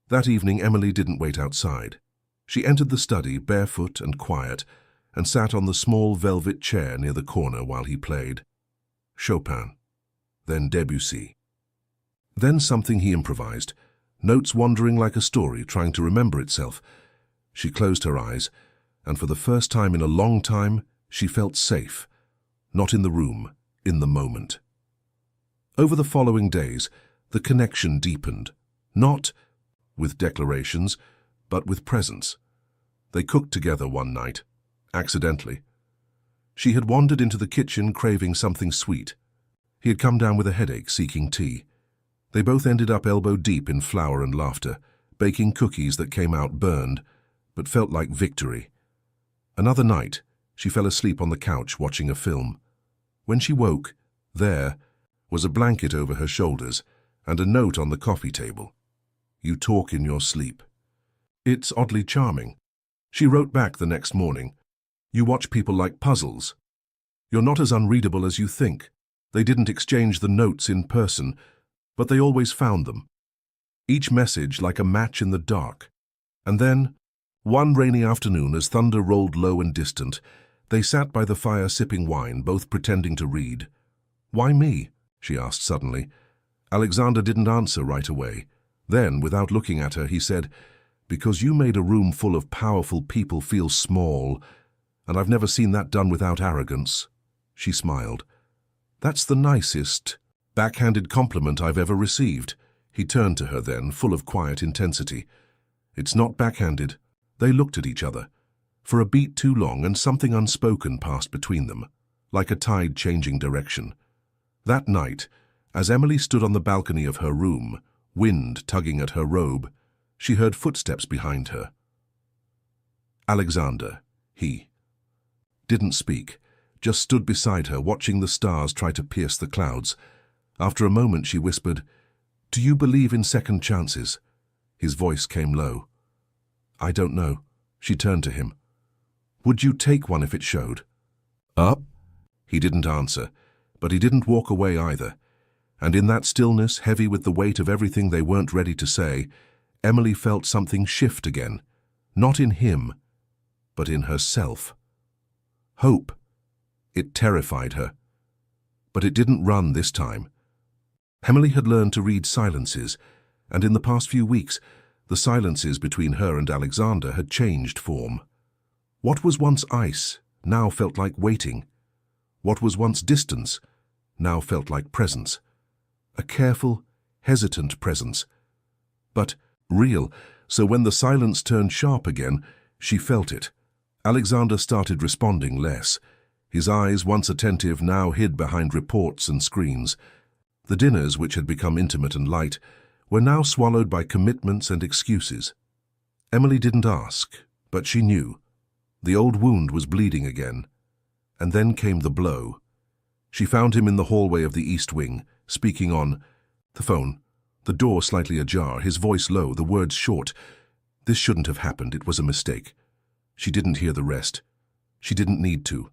That evening, Emily didn't wait outside. She entered the study, barefoot and quiet, and sat on the small velvet chair near the corner while he played. Chopin, then Debussy. Then something he improvised, notes wandering like a story, trying to remember itself. She closed her eyes, and for the first time in a long time, she felt safe. Not in the room, in the moment. Over the following days, the connection deepened, not with declarations, but with presence. They cooked together one night, accidentally. She had wandered into the kitchen craving something sweet. He had come down with a headache, seeking tea. They both ended up elbow-deep in flour and laughter, baking cookies that came out burned, but felt like victory. Another night, she fell asleep on the couch watching a film. When she woke, there was a blanket over her shoulders and a note on the coffee table. "You talk in your sleep." "It's oddly charming." She wrote back the next morning. "You watch people like puzzles. You're not as unreadable as you think." They didn't exchange the notes in person, but they always found them. Each message like a match in the dark. And then, one rainy afternoon, as thunder rolled low and distant, they sat by the fire sipping wine, both pretending to read. "Why me?" she asked suddenly. Alexander didn't answer right away. Then, without looking at her, he said, "Because you made a room full of powerful people feel small, and I've never seen that done without arrogance." She smiled. "That's the nicest, backhanded compliment I've ever received." He turned to her then, full of quiet intensity. "It's not backhanded." They looked at each other. For a beat too long, and something unspoken passed between them, like a tide changing direction. That night, as Emily stood on the balcony of her room, wind tugging at her robe, she heard footsteps behind her. Alexander, he, didn't speak, just stood beside her, watching the stars try to pierce the clouds. After a moment, she whispered, "Do you believe in second chances?" His voice came low. "I don't know." She turned to him. "Would you take one if it showed up?" He didn't answer, but he didn't walk away either. And in that stillness, heavy with the weight of everything they weren't ready to say, Emily felt something shift again. Not in him, but in herself. Hope. It terrified her. But it didn't run this time. Emily had learned to read silences, and in the past few weeks, the silences between her and Alexander had changed form. What was once ice now felt like waiting. What was once distance now felt like presence. A careful, hesitant presence. But real, so when the silence turned sharp again, she felt it. Alexander started responding less. His eyes, once attentive, now hid behind reports and screens. The dinners, which had become intimate and light, were now swallowed by commitments and excuses. Emily didn't ask, but she knew. The old wound was bleeding again. And then came the blow. She found him in the hallway of the East Wing, speaking on the phone, the door slightly ajar, his voice low, the words short. This shouldn't have happened, it was a mistake. She didn't hear the rest. She didn't need to.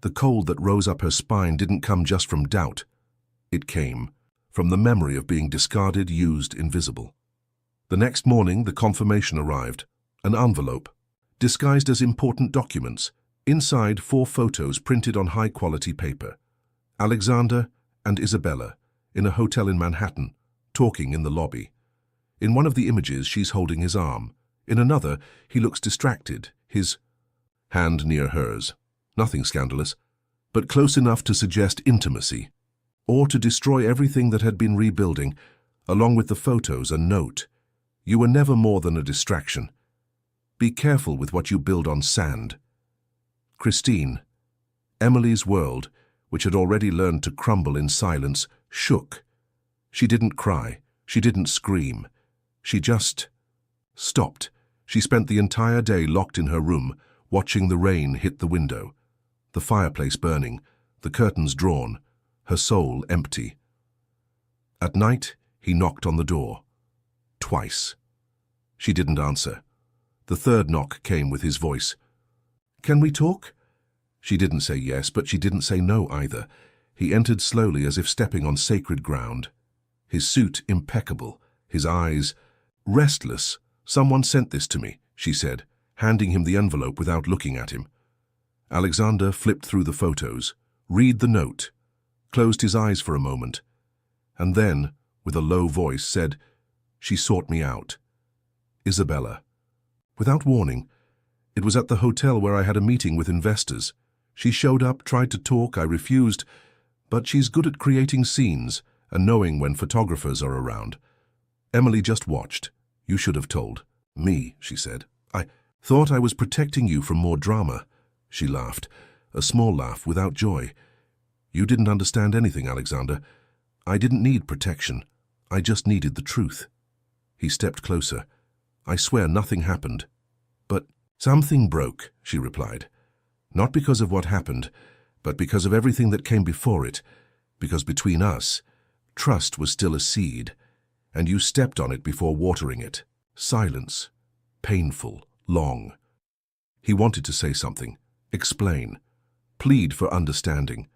The cold that rose up her spine didn't come just from doubt. It came from the memory of being discarded, used, invisible. The next morning, the confirmation arrived. An envelope, disguised as important documents. Inside, 4 photos printed on high-quality paper. Alexander and Isabella, in a hotel in Manhattan, talking in the lobby. In one of the images, she's holding his arm. In another, he looks distracted, his hand near hers. Nothing scandalous, but close enough to suggest intimacy, or to destroy everything that had been rebuilding, along with the photos, a note. You were never more than a distraction. Be careful with what you build on sand. Christine. Emily's world, which had already learned to crumble in silence, shook. She didn't cry. She didn't scream. She just stopped. She spent the entire day locked in her room, watching the rain hit the window, the fireplace burning, the curtains drawn, her soul empty. At night, he knocked on the door. Twice. She didn't answer. The third knock came with his voice. "Can we talk?" She didn't say yes, but she didn't say no either. He entered slowly as if stepping on sacred ground. His suit impeccable, his eyes restless. "Someone sent this to me," she said, handing him the envelope without looking at him. Alexander flipped through the photos, read the note, closed his eyes for a moment, and then, with a low voice, said, "She sought me out. Isabella." Without warning, it was at the hotel where I had a meeting with investors. She showed up, tried to talk, I refused, but she's good at creating scenes and knowing when photographers are around. Emily just watched. "You should have told me," she said. "I thought I was protecting you from more drama." She laughed, a small laugh without joy. "You didn't understand anything, Alexander. I didn't need protection. I just needed the truth." He stepped closer. "I swear nothing happened." "But something broke," she replied. "Not because of what happened, but because of everything that came before it. Because between us, trust was still a seed, and you stepped on it before watering it. Silence. Painful. Long." He wanted to say something, explain, plead for understanding,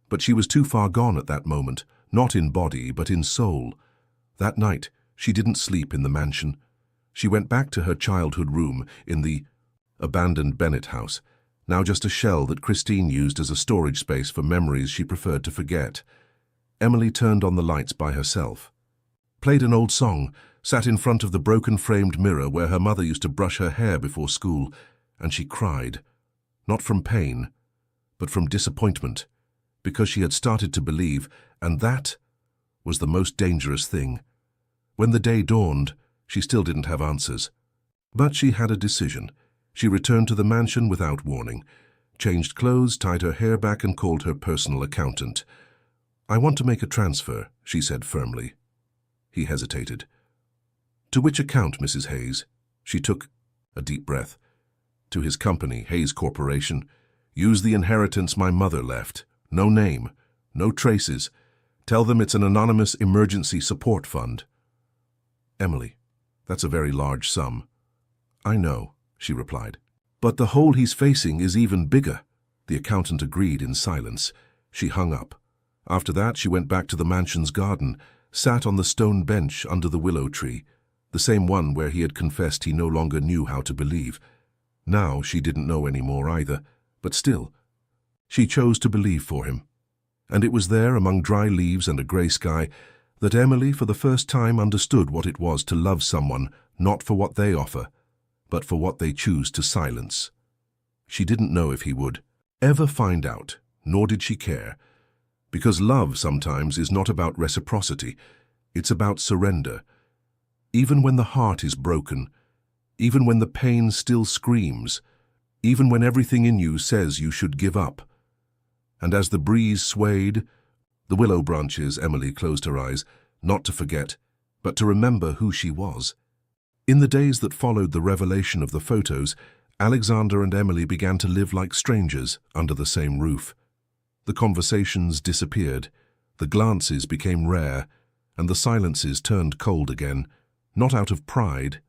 but she was too far gone at that moment, not in body, but in soul. That night, she didn't sleep in the mansion. She went back to her childhood room in the abandoned Bennett house, now just a shell that Christine used as a storage space for memories she preferred to forget. Emily turned on the lights by herself, played an old song, sat in front of the broken-framed mirror where her mother used to brush her hair before school, and she cried, not from pain, but from disappointment, because she had started to believe, and that was the most dangerous thing. When the day dawned, she still didn't have answers. But she had a decision. She returned to the mansion without warning, changed clothes, tied her hair back, and called her personal accountant. "I want to make a transfer," she said firmly. He hesitated. "To which account, Mrs. Hayes?" She took a deep breath. "To his company, Hayes Corporation. Use the inheritance my mother left. No name, no traces. Tell them it's an anonymous emergency support fund." "Emily, that's a very large sum." "I know," she replied. "But the hole he's facing is even bigger." The accountant agreed in silence. She hung up. After that, she went back to the mansion's garden, sat on the stone bench under the willow tree, the same one where he had confessed he no longer knew how to believe. Now she didn't know any more either, but still, she chose to believe for him. And it was there, among dry leaves and a grey sky, that Emily for the first time understood what it was to love someone not for what they offer, but for what they choose to silence. She didn't know if he would ever find out, nor did she care, because love sometimes is not about reciprocity, it's about surrender. Even when the heart is broken, even when the pain still screams, even when everything in you says you should give up. And as the breeze swayed, the willow branches, Emily closed her eyes, not to forget, but to remember who she was. In the days that followed the revelation of the photos, Alexander and Emily began to live like strangers under the same roof. The conversations disappeared, the glances became rare, and the silences turned cold again, not out of pride,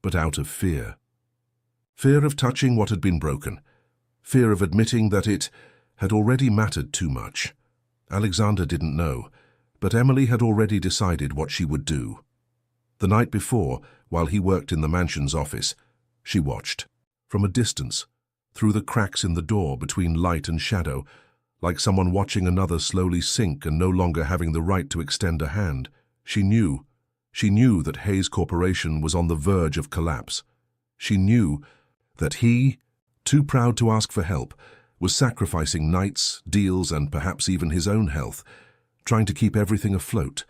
but out of fear. Fear of touching what had been broken, fear of admitting that it had already mattered too much. Alexander didn't know, but Emily had already decided what she would do. The night before, while he worked in the mansion's office, she watched, from a distance, through the cracks in the door between light and shadow, like someone watching another slowly sink and no longer having the right to extend a hand. She knew that Hayes Corporation was on the verge of collapse. She knew that he, too proud to ask for help, was sacrificing nights, deals, and perhaps even his own health, trying to keep everything afloat.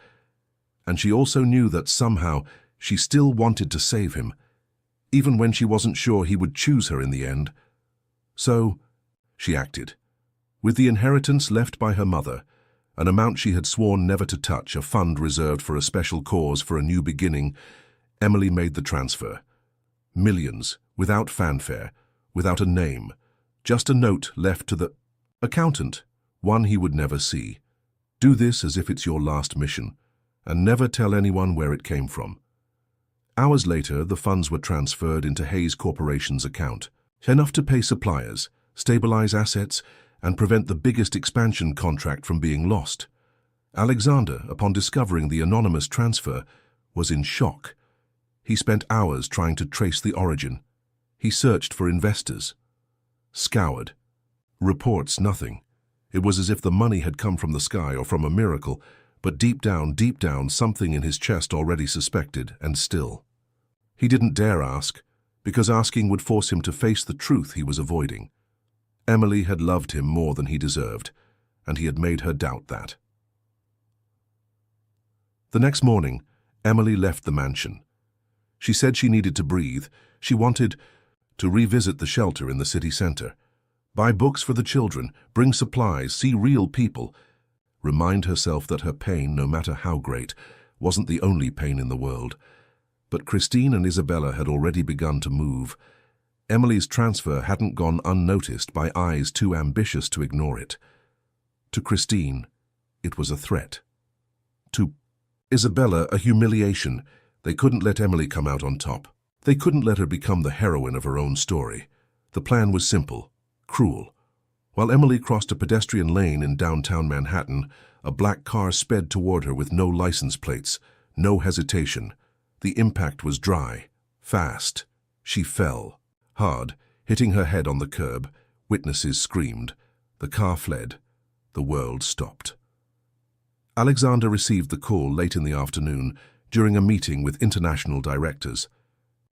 And she also knew that somehow she still wanted to save him, even when she wasn't sure he would choose her in the end. So, she acted. With the inheritance left by her mother, an amount she had sworn never to touch, a fund reserved for a special cause for a new beginning, Emily made the transfer. Millions, without fanfare, without a name, just a note left to the accountant, one he would never see. Do this as if it's your last mission, and never tell anyone where it came from. Hours later, the funds were transferred into Hayes Corporation's account, enough to pay suppliers, stabilize assets, and prevent the biggest expansion contract from being lost. Alexander, upon discovering the anonymous transfer, was in shock. He spent hours trying to trace the origin. He searched for investors. Scoured. Reports nothing. It was as if the money had come from the sky or from a miracle, but deep down, something in his chest already suspected, and still. He didn't dare ask, because asking would force him to face the truth he was avoiding. Emily had loved him more than he deserved, and he had made her doubt that. The next morning, Emily left the mansion. She said she needed to breathe. She wanted to revisit the shelter in the city center, buy books for the children, bring supplies, see real people, remind herself that her pain, no matter how great, wasn't the only pain in the world. But Christine and Isabella had already begun to move. Emily's transfer hadn't gone unnoticed by eyes too ambitious to ignore it. To Christine, it was a threat. To Isabella, a humiliation. They couldn't let Emily come out on top. They couldn't let her become the heroine of her own story. The plan was simple, cruel. While Emily crossed a pedestrian lane in downtown Manhattan, a black car sped toward her with no license plates, no hesitation. The impact was dry, fast. She fell, hard, hitting her head on the curb. Witnesses screamed. The car fled. The world stopped. Alexander received the call late in the afternoon during a meeting with international directors.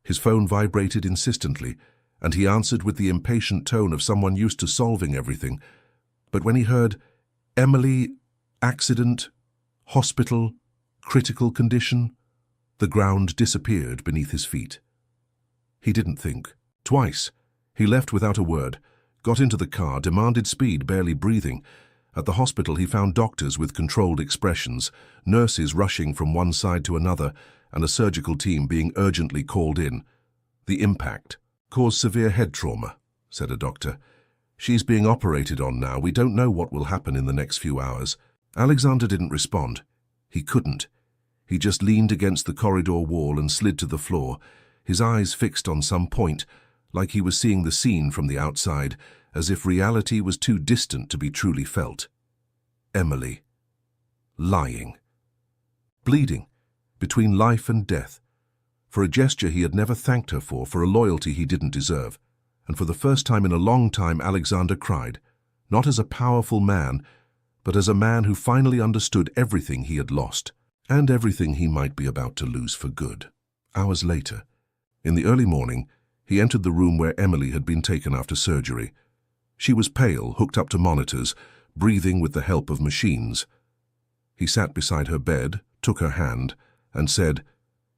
His phone vibrated insistently, and he answered with the impatient tone of someone used to solving everything. But when he heard, "Emily, accident, hospital, critical condition," the ground disappeared beneath his feet. He didn't think. Twice. He left without a word, got into the car, demanded speed, barely breathing. At the hospital he found doctors with controlled expressions, nurses rushing from one side to another, and a surgical team being urgently called in. The impact caused severe head trauma, said a doctor. She's being operated on now. We don't know what will happen in the next few hours. Alexander didn't respond. He couldn't. He just leaned against the corridor wall and slid to the floor, his eyes fixed on some point, like he was seeing the scene from the outside, as if reality was too distant to be truly felt. Emily. Lying. Bleeding. Between life and death. For a gesture he had never thanked her for a loyalty he didn't deserve. and for the first time in a long time Alexander cried, not as a powerful man, but as a man who finally understood everything he had lost, and everything he might be about to lose for good. Hours later, in the early morning, he entered the room where Emily had been taken after surgery. She was pale, hooked up to monitors, breathing with the help of machines. He sat beside her bed, took her hand, and said,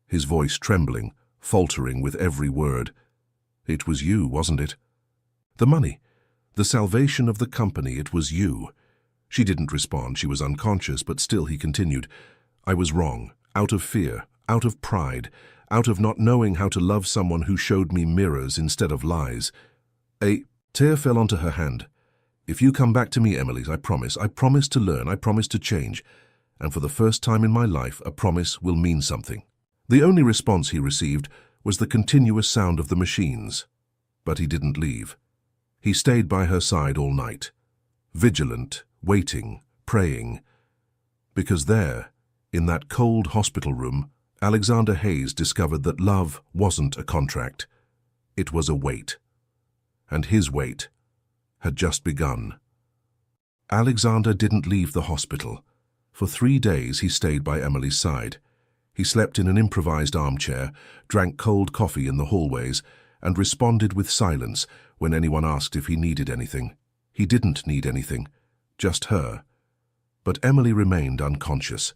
his voice trembling, faltering with every word, "It was you, wasn't it? The money, the salvation of the company, it was you." She didn't respond, she was unconscious, but still he continued, "I was wrong, out of fear, out of pride, out of not knowing how to love someone who showed me mirrors instead of lies." A tear fell onto her hand. "If you come back to me, Emily, I promise to learn, I promise to change. And for the first time in my life, a promise will mean something." The only response he received was the continuous sound of the machines. But he didn't leave. He stayed by her side all night, vigilant, waiting, praying. Because there, in that cold hospital room, Alexander Hayes discovered that love wasn't a contract. It was a wait. And his wait had just begun. Alexander didn't leave the hospital. For 3 days he stayed by Emily's side. He slept in an improvised armchair, drank cold coffee in the hallways, and responded with silence when anyone asked if he needed anything. He didn't need anything, just her. But Emily remained unconscious,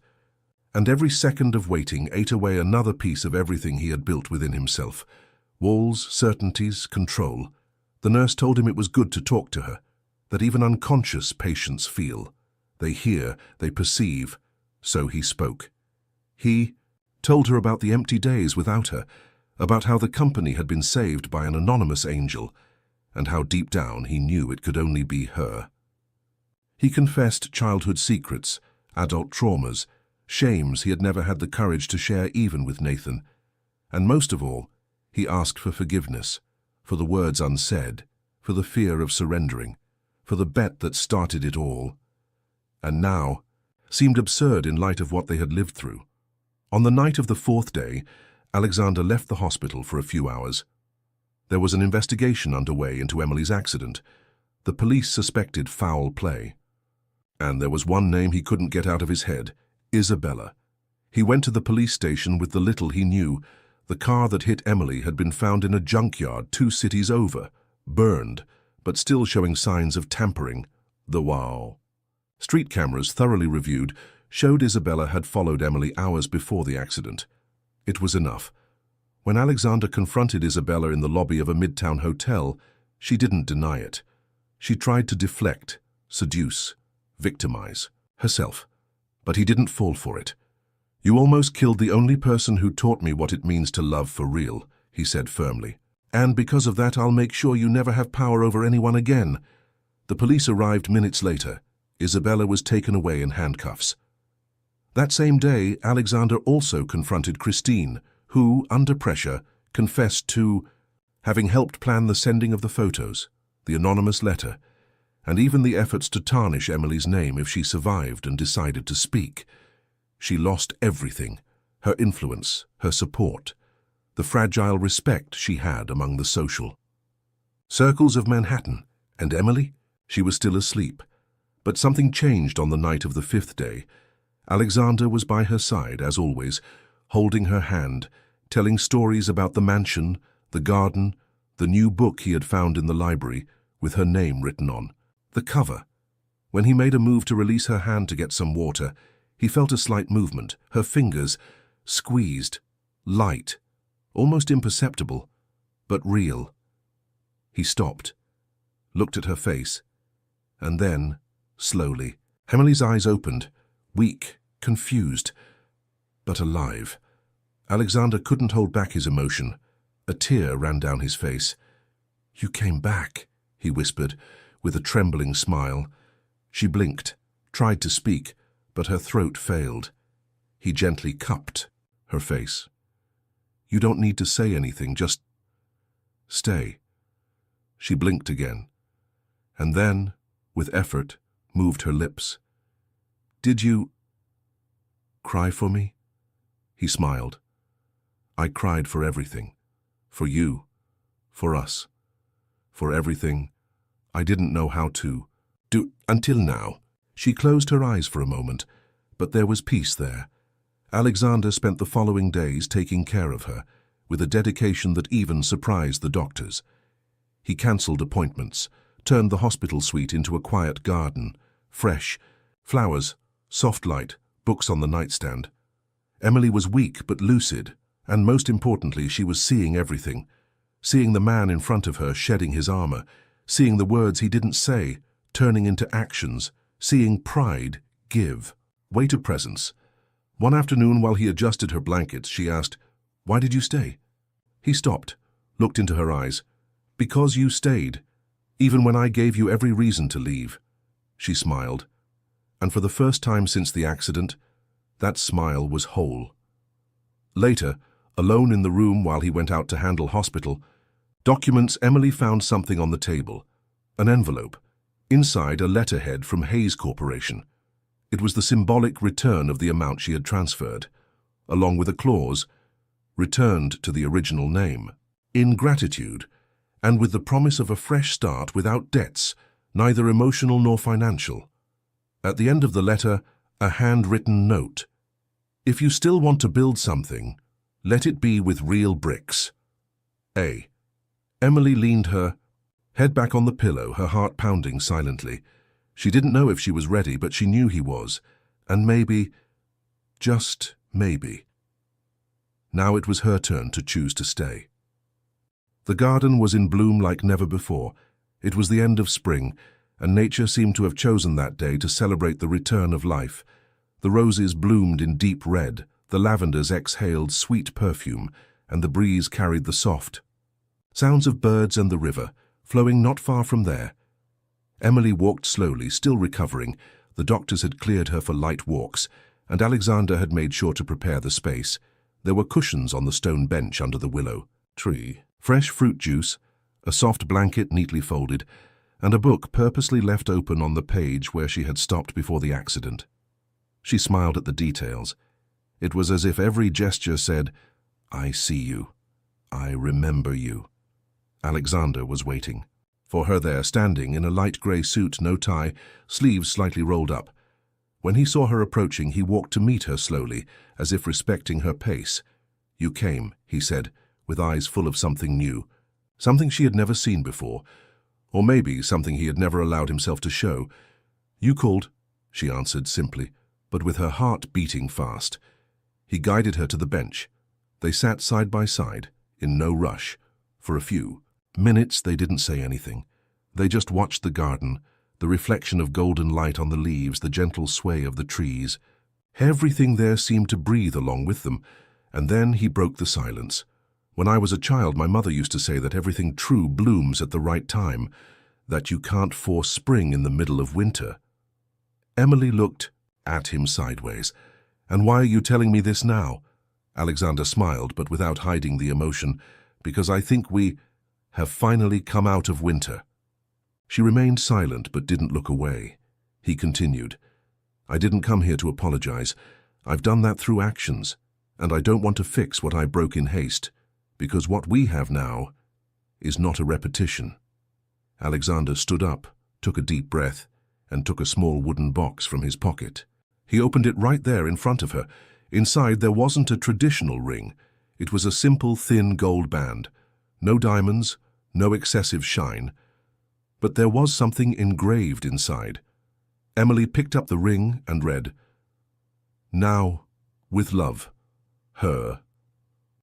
and every second of waiting ate away another piece of everything he had built within himself. Walls, certainties, control. The nurse told him it was good to talk to her, that even unconscious patients feel. They hear, they perceive. So he spoke. He told her about the empty days without her, about how the company had been saved by an anonymous angel, and how deep down he knew it could only be her. He confessed childhood secrets, adult traumas, shames he had never had the courage to share even with Nathan. And most of all, he asked for forgiveness, for the words unsaid, for the fear of surrendering, for the bet that started it all. And now seemed absurd in light of what they had lived through. On the night of the 4th day, Alexander left the hospital for a few hours. There was an investigation underway into Emily's accident. The police suspected foul play. And there was one name he couldn't get out of his head, Isabella. He went to the police station with the little he knew. The car that hit Emily had been found in a junkyard 2 cities over, burned, but still showing signs of tampering. The wow. Street cameras, thoroughly reviewed, showed Isabella had followed Emily hours before the accident. It was enough. When Alexander confronted Isabella in the lobby of a midtown hotel, she didn't deny it. She tried to deflect, seduce, victimize herself. But he didn't fall for it. "You almost killed the only person who taught me what it means to love for real," he said firmly. "And because of that, I'll make sure you never have power over anyone again." The police arrived minutes later. Isabella was taken away in handcuffs. That same day, Alexander also confronted Christine, who, under pressure, confessed to having helped plan the sending of the photos, the anonymous letter, and even the efforts to tarnish Emily's name if she survived and decided to speak. She lost everything, her influence, her support, the fragile respect she had among the social circles of Manhattan. And Emily? She was still asleep. But something changed on the night of the 5th day. Alexander was by her side, as always, holding her hand, telling stories about the mansion, the garden, the new book he had found in the library, with her name written on the cover. When he made a move to release her hand to get some water, he felt a slight movement, her fingers squeezed, light, almost imperceptible, but real. He stopped, looked at her face, and then, slowly, Emily's eyes opened, weak, confused, but alive. Alexander couldn't hold back his emotion. A tear ran down his face. "You came back," he whispered, with a trembling smile. She blinked, tried to speak, but her throat failed. He gently cupped her face. "You don't need to say anything, just stay." She blinked again, and then, with effort, moved her lips. "Did you cry for me?" He smiled. "I cried for everything. For you. For us. for everything. I didn't know how to do until now. She closed her eyes for a moment, but there was peace there. Alexander spent the following days taking care of her, with a dedication that even surprised the doctors. He cancelled appointments, turned the hospital suite into a quiet garden, fresh, flowers, soft light, books on the nightstand. Emily was weak but lucid, and most importantly, she was seeing everything. Seeing the man in front of her shedding his armor, seeing the words he didn't say turning into actions, seeing pride give way to presence. One afternoon, while he adjusted her blankets, she asked, "Why did you stay?" He stopped, looked into her eyes. "Because you stayed, even when I gave you every reason to leave." She smiled, and for the first time since the accident, that smile was whole. Later, alone in the room while he went out to handle hospital documents, Emily found something on the table, an envelope, inside a letterhead from Hayes Corporation. It was the symbolic return of the amount she had transferred, along with a clause, returned to the original name, in gratitude, and with the promise of a fresh start without debts, neither emotional nor financial. At the end of the letter, a handwritten note. "If you still want to build something, let it be with real bricks. A." Emily leaned her head back on the pillow, her heart pounding silently. She didn't know if she was ready, but she knew he was. And maybe, just maybe, now it was her turn to choose to stay. The garden was in bloom like never before. It was the end of spring, and nature seemed to have chosen that day to celebrate the return of life. The roses bloomed in deep red, the lavenders exhaled sweet perfume, and the breeze carried the soft sounds of birds and the river, flowing not far from there. Emily walked slowly, still recovering. The doctors had cleared her for light walks, and Alexander had made sure to prepare the space. There were cushions on the stone bench under the willow tree, fresh fruit juice, a soft blanket neatly folded, and a book purposely left open on the page where she had stopped before the accident. She smiled at the details. It was as if every gesture said, "I see you. I remember you." Alexander was waiting for her there, standing in a light grey suit, no tie, sleeves slightly rolled up. When he saw her approaching, he walked to meet her slowly, as if respecting her pace. "You came," he said, with eyes full of something new, something she had never seen before, or maybe something he had never allowed himself to show. "You called," she answered simply, but with her heart beating fast. He guided her to the bench. They sat side by side, in no rush. For a few minutes they didn't say anything. They just watched the garden, the reflection of golden light on the leaves, the gentle sway of the trees. Everything there seemed to breathe along with them, and then he broke the silence. "When I was a child, my mother used to say that everything true blooms at the right time, that you can't force spring in the middle of winter." Emily looked at him sideways. "And why are you telling me this now?" Alexander smiled, but without hiding the emotion. "Because I think we have finally come out of winter." She remained silent but didn't look away. He continued, "I didn't come here to apologize. I've done that through actions, and I don't want to fix what I broke in haste, because what we have now is not a repetition." Alexander stood up, took a deep breath, and took a small wooden box from his pocket. He opened it right there in front of her. Inside there wasn't a traditional ring. It was a simple, thin gold band. No diamonds, no excessive shine. But there was something engraved inside. Emily picked up the ring and read, "Now, with love, her."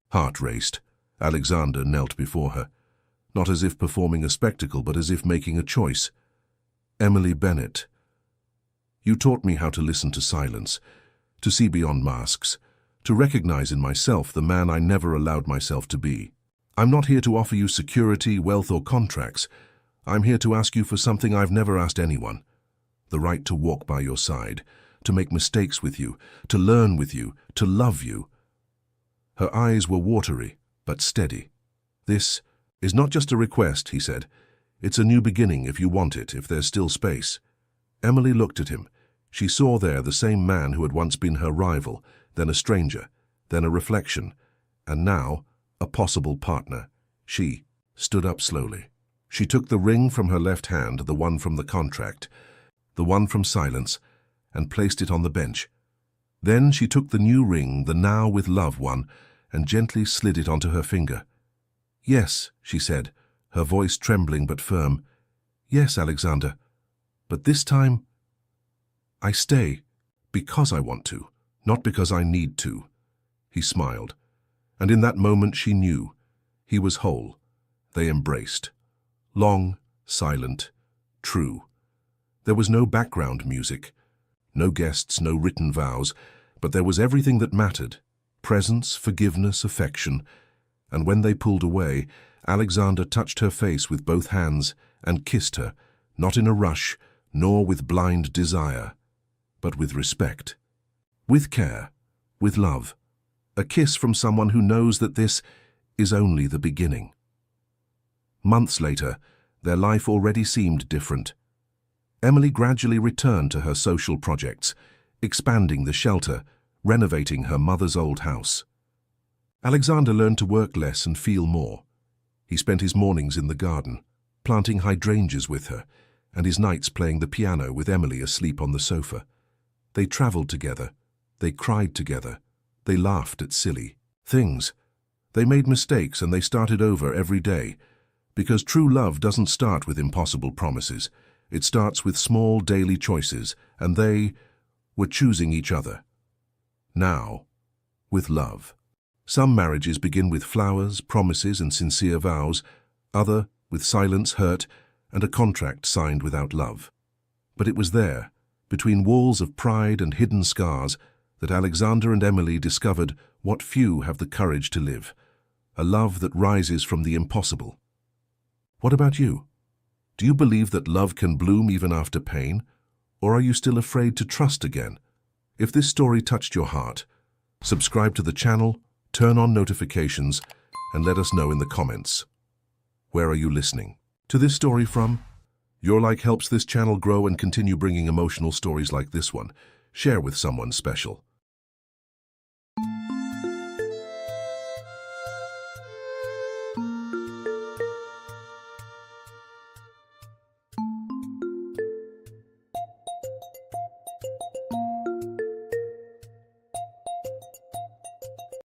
Heart raced. Alexander knelt before her, not as if performing a spectacle, but as if making a choice. "Emily Bennett, you taught me how to listen to silence, to see beyond masks, to recognize in myself the man I never allowed myself to be. I'm not here to offer you security, wealth, or contracts. I'm here to ask you for something I've never asked anyone. The right to walk by your side, to make mistakes with you, to learn with you, to love you." Her eyes were watery, but steady. "This is not just a request," he said. "It's a new beginning if you want it, if there's still space." Emily looked at him. She saw there the same man who had once been her rival, then a stranger, then a reflection, and now a possible partner. She stood up slowly. She took the ring from her left hand, the one from the contract, the one from silence, and placed it on the bench. Then she took the new ring, the now with love one, and gently slid it onto her finger. "Yes," she said, her voice trembling but firm. "Yes, Alexander, but this time I stay because I want to, not because I need to." He smiled, and in that moment she knew. He was whole. They embraced. Long, silent, true. There was no background music, no guests, no written vows, but there was everything that mattered: presence, forgiveness, affection. And when they pulled away, Alexander touched her face with both hands and kissed her, not in a rush, nor with blind desire, but with respect, with care, with love. A kiss from someone who knows that this is only the beginning. Months later, their life already seemed different. Emily gradually returned to her social projects, expanding the shelter, renovating her mother's old house. Alexander learned to work less and feel more. He spent his mornings in the garden, planting hydrangeas with her, and his nights playing the piano with Emily asleep on the sofa. They traveled together. They cried together. They laughed at silly things. They made mistakes and they started over every day, because true love doesn't start with impossible promises. It starts with small daily choices, and they were choosing each other. Now, with love. Some marriages begin with flowers, promises, and sincere vows, other with silence, hurt, and a contract signed without love. But it was there, between walls of pride and hidden scars, that Alexander and Emily discovered what few have the courage to live: a love that rises from the impossible. What about you? Do you believe that love can bloom even after pain? Or are you still afraid to trust again? If this story touched your heart, subscribe to the channel, turn on notifications, and let us know in the comments. Where are you listening to this story from? Your like helps this channel grow and continue bringing emotional stories like this one. Share with someone special.